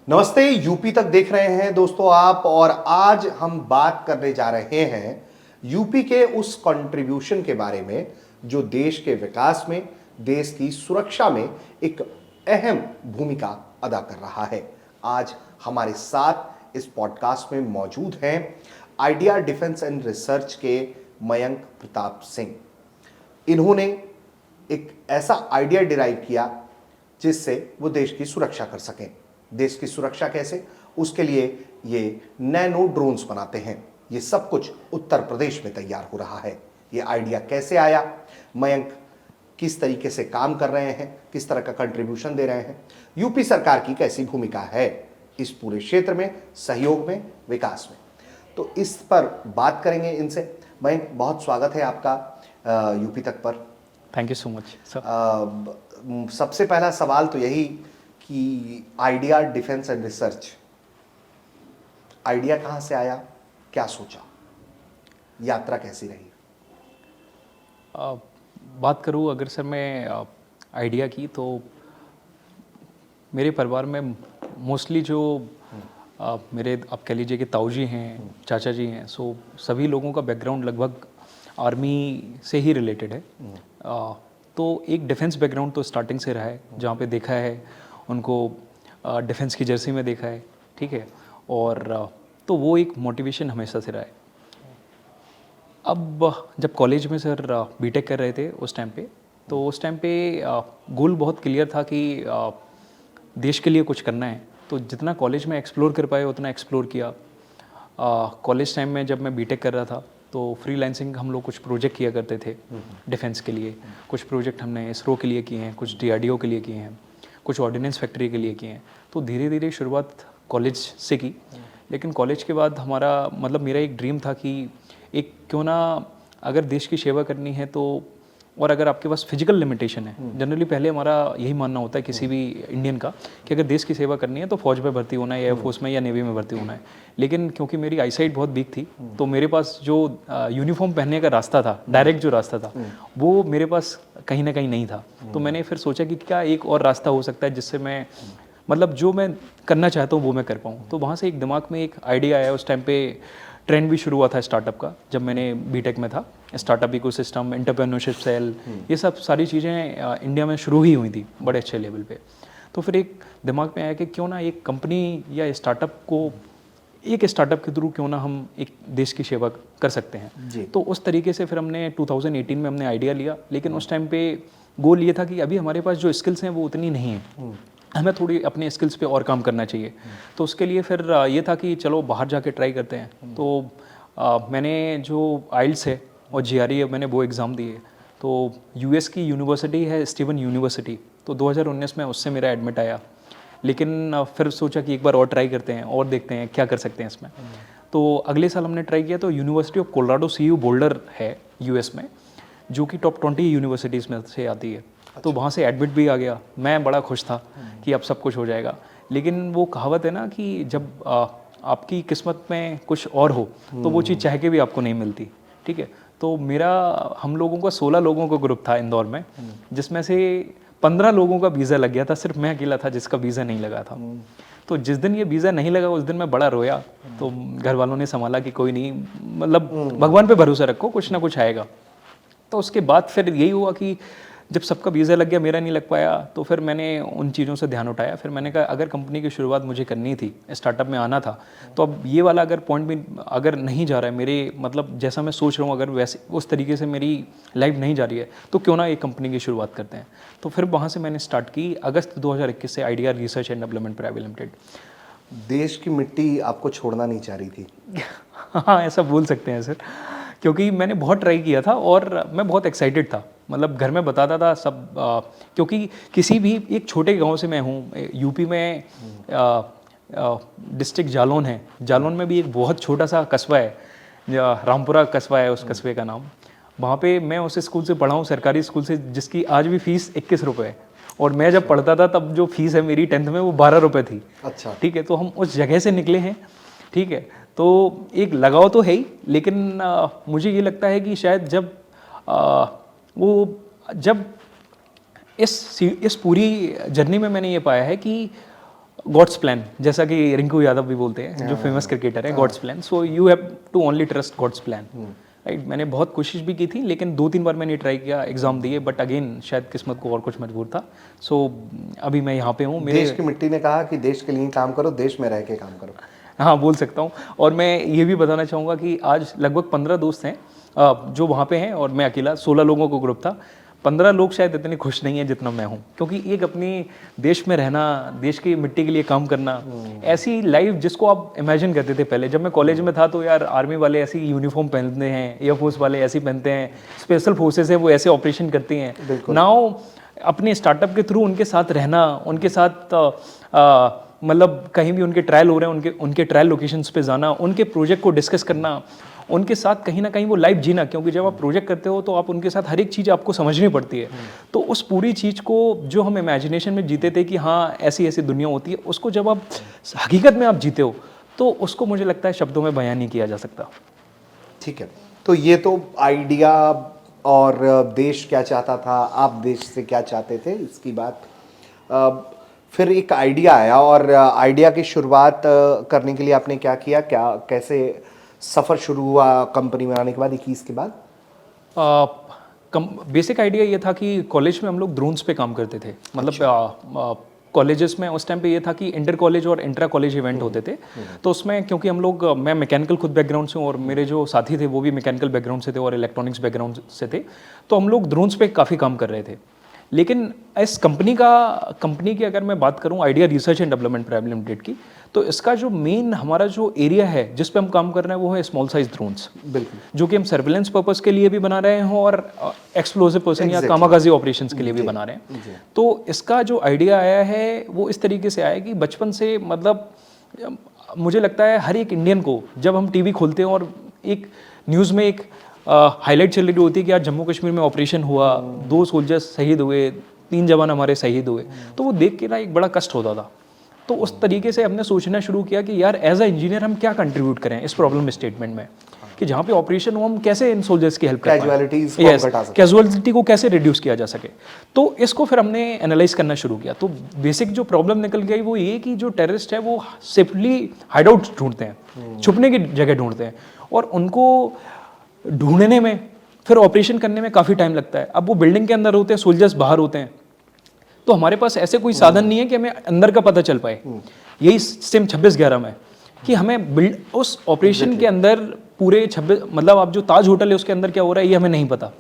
नमस्ते। यूपी तक देख रहे हैं दोस्तों आप, और आज हम बात करने जा रहे हैं यूपी के उस कंट्रीब्यूशन के बारे में जो देश के विकास में, देश की सुरक्षा में एक अहम भूमिका अदा कर रहा है। आज हमारे साथ इस पॉडकास्ट में मौजूद हैं आइडिया डिफेंस एंड रिसर्च के मयंक प्रताप सिंह। इन्होंने एक ऐसा आइडिया डिराइव किया जिससे वो देश की सुरक्षा कर सकें। देश की सुरक्षा कैसे, उसके लिए ये नैनो ड्रोन्स बनाते हैं। ये सब कुछ उत्तर प्रदेश में तैयार हो रहा है। ये आइडिया कैसे आया, मयंक किस तरीके से काम कर रहे हैं, किस तरह का कंट्रीब्यूशन दे रहे हैं, यूपी सरकार की कैसी भूमिका है इस पूरे क्षेत्र में, सहयोग में, विकास में, तो इस पर बात करेंगे इनसे। मयंक, बहुत स्वागत है आपका यूपी तक पर। Thank you so much sir. सबसे पहला सवाल तो यही कि idea defence and research, idea कहाँ से आया, क्या सोचा, यात्रा कैसी रही? बात करूँ अगर सर मैं आइडिया की, तो मेरे परिवार में मोस्टली जो मेरे आप कह लीजिए कि ताऊ जी हैं, चाचा जी हैं, सो सभी लोगों का बैकग्राउंड लगभग आर्मी से ही रिलेटेड है। तो एक डिफेंस बैकग्राउंड तो स्टार्टिंग से रहा है, जहाँ पे देखा है उनको डिफेंस की जर्सी में देखा है, ठीक है। और तो वो एक मोटिवेशन हमेशा से रहा है। अब जब कॉलेज में सर बीटेक कर रहे थे उस टाइम पे, तो उस टाइम पे गोल बहुत क्लियर था कि देश के लिए कुछ करना है। तो जितना कॉलेज में एक्सप्लोर कर पाए उतना एक्सप्लोर किया। कॉलेज टाइम में जब मैं बीटेक कर रहा था तो फ्रीलांसिंग हम लोग कुछ प्रोजेक्ट किया करते थे डिफेंस के लिए। कुछ प्रोजेक्ट हमने इसरो के लिए किए हैं, कुछ डीआरडीओ के लिए किए हैं, कुछ ऑर्डिनेंस फैक्ट्री के लिए किए हैं। तो धीरे धीरे शुरुआत कॉलेज से की। लेकिन कॉलेज के बाद हमारा मतलब मेरा एक ड्रीम था कि एक क्यों ना अगर देश की सेवा करनी है तो, और अगर आपके पास फिजिकल लिमिटेशन है, जनरली पहले हमारा यही मानना होता है किसी भी इंडियन का कि अगर देश की सेवा करनी है तो फौज में भर्ती होना है, एयरफोर्स में या नेवी में भर्ती होना है। लेकिन क्योंकि मेरी आईसाइट बहुत वीक थी, तो मेरे पास जो यूनिफॉर्म पहनने का रास्ता था, डायरेक्ट जो रास्ता था, वो मेरे पास कहीं ना कहीं नहीं था। तो मैंने फिर सोचा कि क्या एक और रास्ता हो सकता है जिससे मैं मतलब जो मैं करना चाहता हूँ वो मैं कर पाऊँ। तो वहाँ से एक दिमाग में एक आइडिया आया। उस टाइम पे ट्रेंड भी शुरू हुआ था स्टार्टअप का, जब मैंने बीटेक में था। स्टार्टअप इकोसिस्टम, एंटरप्रेन्योरशिप सेल, ये सब सारी चीज़ें इंडिया में शुरू ही हुई थी बड़े अच्छे लेवल पे। तो फिर एक दिमाग में आया कि क्यों ना एक कंपनी या स्टार्टअप को, एक स्टार्टअप के थ्रू क्यों ना हम एक देश की सेवा कर सकते हैं। तो उस तरीके से फिर हमने 2018 में हमने आइडिया लिया। लेकिन उस टाइम पे गोल ये था कि अभी हमारे पास जो स्किल्स हैं वो उतनी नहीं है, हमें थोड़ी अपने स्किल्स पे और काम करना चाहिए। तो उसके लिए फिर ये था कि चलो बाहर जाके ट्राई करते हैं। तो मैंने जो आइल्स है और जीआरई है, मैंने वो एग्ज़ाम दिए। तो यूएस की यूनिवर्सिटी है स्टीवन यूनिवर्सिटी, तो 2019 में उससे मेरा एडमिट आया। लेकिन फिर सोचा कि एक बार और ट्राई करते हैं और देखते हैं क्या कर सकते हैं इसमें। तो अगले साल हमने ट्राई किया। तो university of Colorado CU Boulder है यूएस में, जो कि टॉप 20 यूनिवर्सिटीज़ में से आती है। तो वहाँ से एडमिट भी आ गया। मैं बड़ा खुश था कि अब सब कुछ हो जाएगा। लेकिन वो कहावत है ना कि जब आपकी किस्मत में कुछ और हो तो वो चीज़ चाह के भी आपको नहीं मिलती, ठीक है। तो मेरा, हम लोगों का 16 लोगों का ग्रुप था इंदौर में, जिसमें से 15 लोगों का वीज़ा लग गया था। सिर्फ मैं अकेला था जिसका वीज़ा नहीं लगा था। तो जिस दिन ये वीज़ा नहीं लगा उस दिन मैं बड़ा रोया। तो घर वालों ने संभाला कि कोई नहीं, मतलब भगवान पे भरोसा रखो, कुछ ना कुछ आएगा। तो उसके बाद फिर यही हुआ कि जब सबका वीज़ा लग गया, मेरा नहीं लग पाया, तो फिर मैंने उन चीज़ों से ध्यान उठाया। फिर मैंने कहा अगर कंपनी की शुरुआत मुझे करनी थी, स्टार्टअप में आना था, तो अब ये वाला अगर पॉइंट भी अगर नहीं जा रहा है मेरे, मतलब जैसा मैं सोच रहा हूँ अगर वैसे उस तरीके से मेरी लाइफ नहीं जा रही है, तो क्यों ना एक कंपनी की शुरुआत करते हैं। तो फिर वहाँ से मैंने स्टार्ट की अगस्त 2021 से idea research and development private limited. देश की मिट्टी आपको छोड़ना नहीं चाह रही थी? हाँ, ऐसा बोल सकते हैं सर, क्योंकि मैंने बहुत ट्राई किया था और मैं बहुत एक्साइटेड था। मतलब घर में बताता था सब, क्योंकि किसी भी एक छोटे गांव से मैं हूँ यूपी में। डिस्ट्रिक्ट जालौन है, जालौन में भी एक बहुत छोटा सा कस्बा है, रामपुरा कस्बा है उस कस्बे का नाम। वहाँ पे मैं उस स्कूल से पढ़ा हूँ, सरकारी स्कूल से, जिसकी आज भी फीस 21 रुपये है। और मैं जब पढ़ता था तब जो फीस है मेरी 10th में वो 12 रुपये थी। अच्छा, ठीक है। तो हम उस जगह से निकले हैं, ठीक है। तो एक लगाव तो है ही, लेकिन मुझे ये लगता है कि शायद जब इस पूरी जर्नी में मैंने ये पाया है कि गॉड्स प्लान, जैसा कि रिंकू यादव भी बोलते हैं, जो फेमस क्रिकेटर है, God's plan. So you have to only trust God's plan, right. मैंने बहुत कोशिश भी की थी, लेकिन 2-3 बार मैंने ट्राई किया, एग्जाम दिए, बट अगेन शायद किस्मत को और कुछ मजबूर था। सो अभी मैं यहाँ पे हूँ। देश की मिट्टी ने कहा कि देश के लिए काम करो, देश में रह के काम करो। हाँ, बोल सकता हूँ। और मैं ये भी बताना चाहूँगा कि आज लगभग 15 दोस्त हैं जो वहाँ पे हैं, और मैं अकेला 16 लोगों को ग्रुप था। 15 लोग शायद इतने खुश नहीं हैं जितना मैं हूँ, क्योंकि एक अपनी देश में रहना, देश की मिट्टी के लिए काम करना, ऐसी लाइफ जिसको आप इमेजिन करते थे पहले। जब मैं कॉलेज में था तो यार आर्मी वाले ऐसी यूनिफॉर्म पहनते हैं, एयरफोर्स वाले ऐसी पहनते हैं, स्पेशल फोर्सेस हैं वो ऐसे ऑपरेशन करती हैं। नाउ अपने स्टार्टअप के थ्रू उनके साथ रहना, उनके साथ मतलब कहीं भी उनके ट्रायल हो रहे हैं, उनके ट्रायल लोकेशंस पे जाना, उनके प्रोजेक्ट को डिस्कस करना, उनके साथ कहीं ना कहीं वो लाइफ जीना, क्योंकि जब आप प्रोजेक्ट करते हो तो आप उनके साथ हर एक चीज़ आपको समझनी पड़ती है। तो उस पूरी चीज़ को जो हम इमेजिनेशन में जीते थे कि हाँ ऐसी ऐसी दुनिया होती है, उसको जब आप हकीकत में आप जीते हो तो उसको मुझे लगता है शब्दों में बयान नहीं किया जा सकता। ठीक है, तो ये तो आइडिया और देश क्या चाहता था, आप देश से क्या चाहते थे, इसकी बात। फिर एक आइडिया आया, और आइडिया की शुरुआत करने के लिए आपने क्या किया, कैसे सफ़र शुरू हुआ कंपनी बनाने के बाद 21 के बाद? बेसिक आइडिया ये था कि कॉलेज में हम लोग ड्रोन्स पे काम करते थे। मतलब कॉलेजेस में उस टाइम पे ये था कि इंटर कॉलेज और इंट्रा कॉलेज इवेंट होते थे। तो उसमें क्योंकि हम लोग, मैं मैकेनिकल खुद बैकग्राउंड से हूँ और मेरे जो साथी थे वो भी मैकेनिकल बैकग्राउंड से थे और इलेक्ट्रॉनिक्स बैकग्राउंड से थे, तो हम लोग ड्रोन्स पे काफ़ी काम कर रहे थे। लेकिन इस कंपनी की अगर मैं बात करूं, idea research and development private limited की, तो इसका जो मेन हमारा जो एरिया है जिस पे हम काम कर रहे हैं वो है स्मॉल साइज ड्रोन्स, बिल्कुल, जो कि हम सर्विलेंस पर्पस के लिए भी बना रहे हैं और एक्सप्लोसिव पर्सन या कामाकाजी ऑपरेशंस के लिए भी बना रहे हैं। तो इसका जो आइडिया आया है वो इस तरीके से आया कि बचपन से, मतलब मुझे लगता है हर एक इंडियन को जब हम टीवी खोलते हैं और एक न्यूज़ में एक हाईलाइट चल रही होती है कि आज जम्मू कश्मीर में ऑपरेशन हुआ, 2 सोल्जर्स शहीद हुए, 3 जवान हमारे शहीद हुए, तो वो देख के ना एक बड़ा कष्ट होता था। तो उस तरीके से हमने सोचना शुरू किया कि यार एज अ इंजीनियर हम क्या कंट्रीब्यूट करें इस प्रॉब्लम स्टेटमेंट में, कि जहाँ पे ऑपरेशन हो हम कैसे इन सोल्जर्स की हेल्प कर पाएं, कैजुअलिटी को कैसे रिड्यूस किया जा सके। तो इसको फिर हमने एनालाइज करना शुरू किया। तो बेसिक जो प्रॉब्लम निकल गई वो ये कि जो टेररिस्ट है वो सेफली हाइड आउट ढूंढते हैं, छुपने की जगह ढूंढते हैं, और उनको ढूंढने में फिर ऑपरेशन करने में काफ़ी टाइम लगता है। अब वो बिल्डिंग के अंदर होते हैं, सोल्जर्स बाहर होते हैं, तो हमारे पास ऐसे कोई साधन नहीं है कि हमें अंदर का पता चल पाए। यही सेम 26/11 में कि हमें उस ऑपरेशन के अंदर पूरे 26, मतलब आप जो ताज होटल है उसके अंदर क्या हो रहा है ये हमें नहीं पता।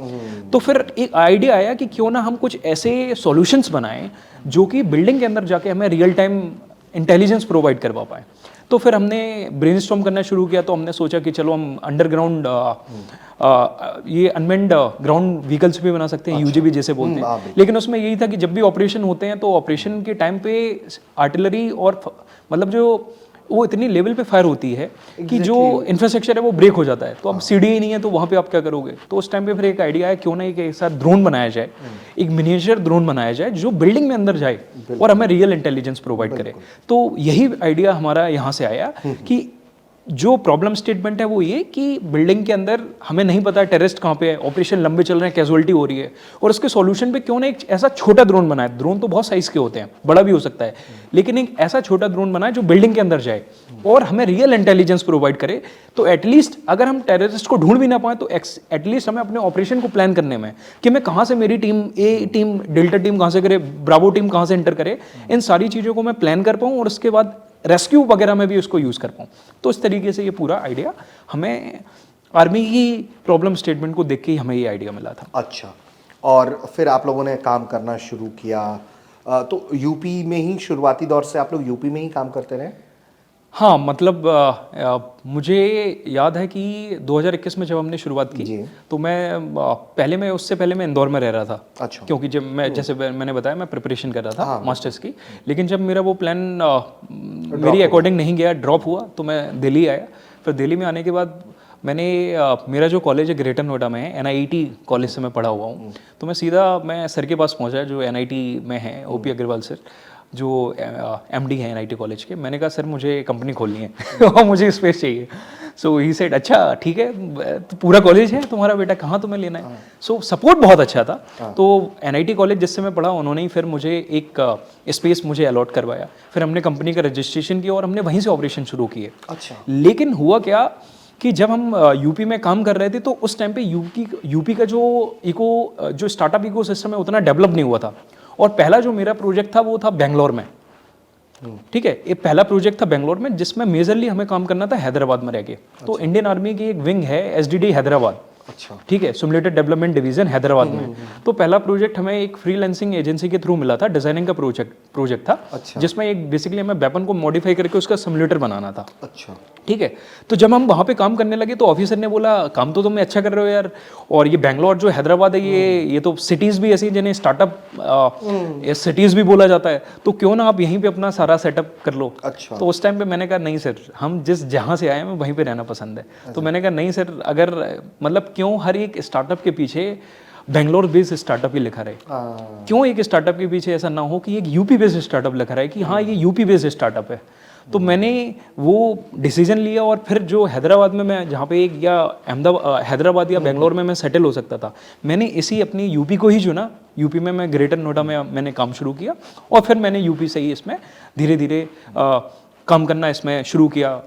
तो फिर एक आइडिया आया कि क्यों ना हम कुछ ऐसे सॉल्यूशंस बनाएं जो कि बिल्डिंग के अंदर जाके हमें रियल टाइम इंटेलिजेंस प्रोवाइड करवा पाए। तो फिर हमने ब्रेनस्टॉर्म करना शुरू किया। तो हमने सोचा कि चलो हम अंडरग्राउंड ये अनमेंड ग्राउंड व्हीकल्स भी बना सकते हैं, यूजेवी जैसे बोलते हैं। लेकिन उसमें यही था कि जब भी ऑपरेशन होते हैं तो ऑपरेशन के टाइम पे आर्टिलरी और मतलब जो वो इतनी लेवल पे फायर होती है कि जो इंफ्रास्ट्रक्चर है वो ब्रेक हो जाता है। तो अब सीढ़ी ही नहीं है तो वहाँ पे आप क्या करोगे। तो उस टाइम पे फिर एक आइडिया है क्यों ना एक ऐसा ड्रोन बनाया जाए, एक मिनिएचर ड्रोन बनाया जाए जो बिल्डिंग में अंदर जाए और हमें रियल इंटेलिजेंस प्रोवाइड करे। तो यही आइडिया हमारा यहाँ से आया कि जो प्रॉब्लम स्टेटमेंट है वो ये कि बिल्डिंग के अंदर हमें नहीं पता टेररिस्ट कहाँ पे है, ऑपरेशन लंबे चल रहे हैं, कैजुअलिटी हो रही है, और उसके सॉल्यूशन पे क्यों ना एक ऐसा छोटा ड्रोन बनाए। ड्रोन तो बहुत साइज के होते हैं, बड़ा भी हो सकता है, लेकिन एक ऐसा छोटा ड्रोन बनाए जो बिल्डिंग के अंदर जाए और हमें रियल इंटेलिजेंस प्रोवाइड करे। तो एटलीस्ट अगर हम टेररिस्ट को ढूंढ भी ना पाए तो एटलीस्ट हमें अपने ऑपरेशन को प्लान करने में कि मैं कहाँ से, मेरी टीम ए टीम, डेल्टा टीम कहाँ से करे, ब्रावो टीम कहाँ से एंटर करे, इन सारी चीज़ों को मैं प्लान कर पाऊँ और उसके बाद रेस्क्यू वगैरह में भी उसको यूज़ कर पाऊँ। तो इस तरीके से ये पूरा आइडिया हमें आर्मी की प्रॉब्लम स्टेटमेंट को देख के ही हमें ये आइडिया मिला था। अच्छा, और फिर आप लोगों ने काम करना शुरू किया। तो यूपी में ही शुरुआती दौर से आप लोग यूपी में ही काम करते रहे? हाँ, मतलब मुझे याद है कि 2021 में जब हमने शुरुआत की तो मैं उससे पहले मैं इंदौर में रह रहा था। अच्छा। क्योंकि जब मैं, जैसे मैंने बताया, मैं प्रिपरेशन कर रहा था मास्टर्स की। लेकिन जब मेरा वो प्लान मेरी अकॉर्डिंग नहीं गया, ड्रॉप हुआ, तो मैं दिल्ली आया। फिर दिल्ली में आने के बाद मैंने मेरा जो कॉलेज है ग्रेटर नोएडा में है, NIT कॉलेज से मैं पढ़ा हुआ हूँ। तो मैं सर के पास पहुँचा जो NIT में है, OP अग्रवाल सर, जो MD हैं NIT कॉलेज के। मैंने कहा सर मुझे कंपनी खोलनी है और मुझे स्पेस चाहिए। सो ही सेड अच्छा ठीक है, तो पूरा कॉलेज है तुम्हारा बेटा, कहाँ तुम्हें लेना है? सो सपोर्ट बहुत अच्छा था। तो NIT कॉलेज जिससे मैं पढ़ा उन्होंने ही फिर मुझे एक स्पेस मुझे अलॉट करवाया, फिर हमने कंपनी का रजिस्ट्रेशन किया और हमने वहीं से ऑपरेशन शुरू किए। अच्छा। लेकिन हुआ क्या कि जब हम यूपी में काम कर रहे थे तो उस टाइम पे यूपी का जो स्टार्टअप इको सिस्टम है उतना डेवलप नहीं हुआ था। और पहला जो मेरा प्रोजेक्ट था वो था बेंगलोर में, ठीक है, ये पहला प्रोजेक्ट था बेंगलोर में, जिसमें मेजरली हमें काम करना था हैदराबाद में रह के। तो इंडियन आर्मी की एक विंग है SDD हैदराबाद, अच्छा, ठीक है, सिमुलेटेड डेवलपमेंट डिवीजन हैदराबाद में। तो पहला प्रोजेक्ट हमें एक फ्रीलांसिंग एजेंसी के थ्रू मिला था, डिजाइनिंग का प्रोजेक्ट था। अच्छा। जिसमें एक बेसिकली हमें वेपन को मॉडिफाई करके उसका सिमुलेटर बनाना था। अच्छा, ठीक है। तो जब हम वहाँ पे काम करने लगे तो ऑफिसर ने बोला काम तो तुम अच्छा कर रहे हो यार, और ये बेंगलोर जो हैदराबाद है ये तो सिटीज़ भी ऐसी जिन्हें स्टार्टअप सिटीज़ भी बोला जाता है, तो क्यों ना आप यहीं पे अपना सारा सेटअप कर लो। अच्छा। तो उस टाइम पे मैंने कहा नहीं सर, हम जहाँ से आए हैं वहीं पे रहना पसंद है। तो मैंने कहा नहीं सर, अगर मतलब क्यों हर एक स्टार्टअप के पीछे बेंगलोर बेस्ड स्टार्टअप ही लिखा रहे, क्यों एक स्टार्टअप के पीछे ऐसा ना हो कि एक यूपी बेस्ड स्टार्टअप लिखा रहे कि हाँ ये यूपी बेस्ड स्टार्टअप है। तो मैंने वो डिसीजन लिया और फिर जो हैदराबाद में मैं जहाँ पे एक या हैदराबाद या बेंगलोर में मैं सेटल हो सकता था, मैंने इसी अपनी यूपी को ही चुना। यूपी में मैं ग्रेटर नोएडा में मैंने काम शुरू किया और फिर मैंने यूपी से ही इसमें धीरे धीरे काम करना इसमें शुरू किया।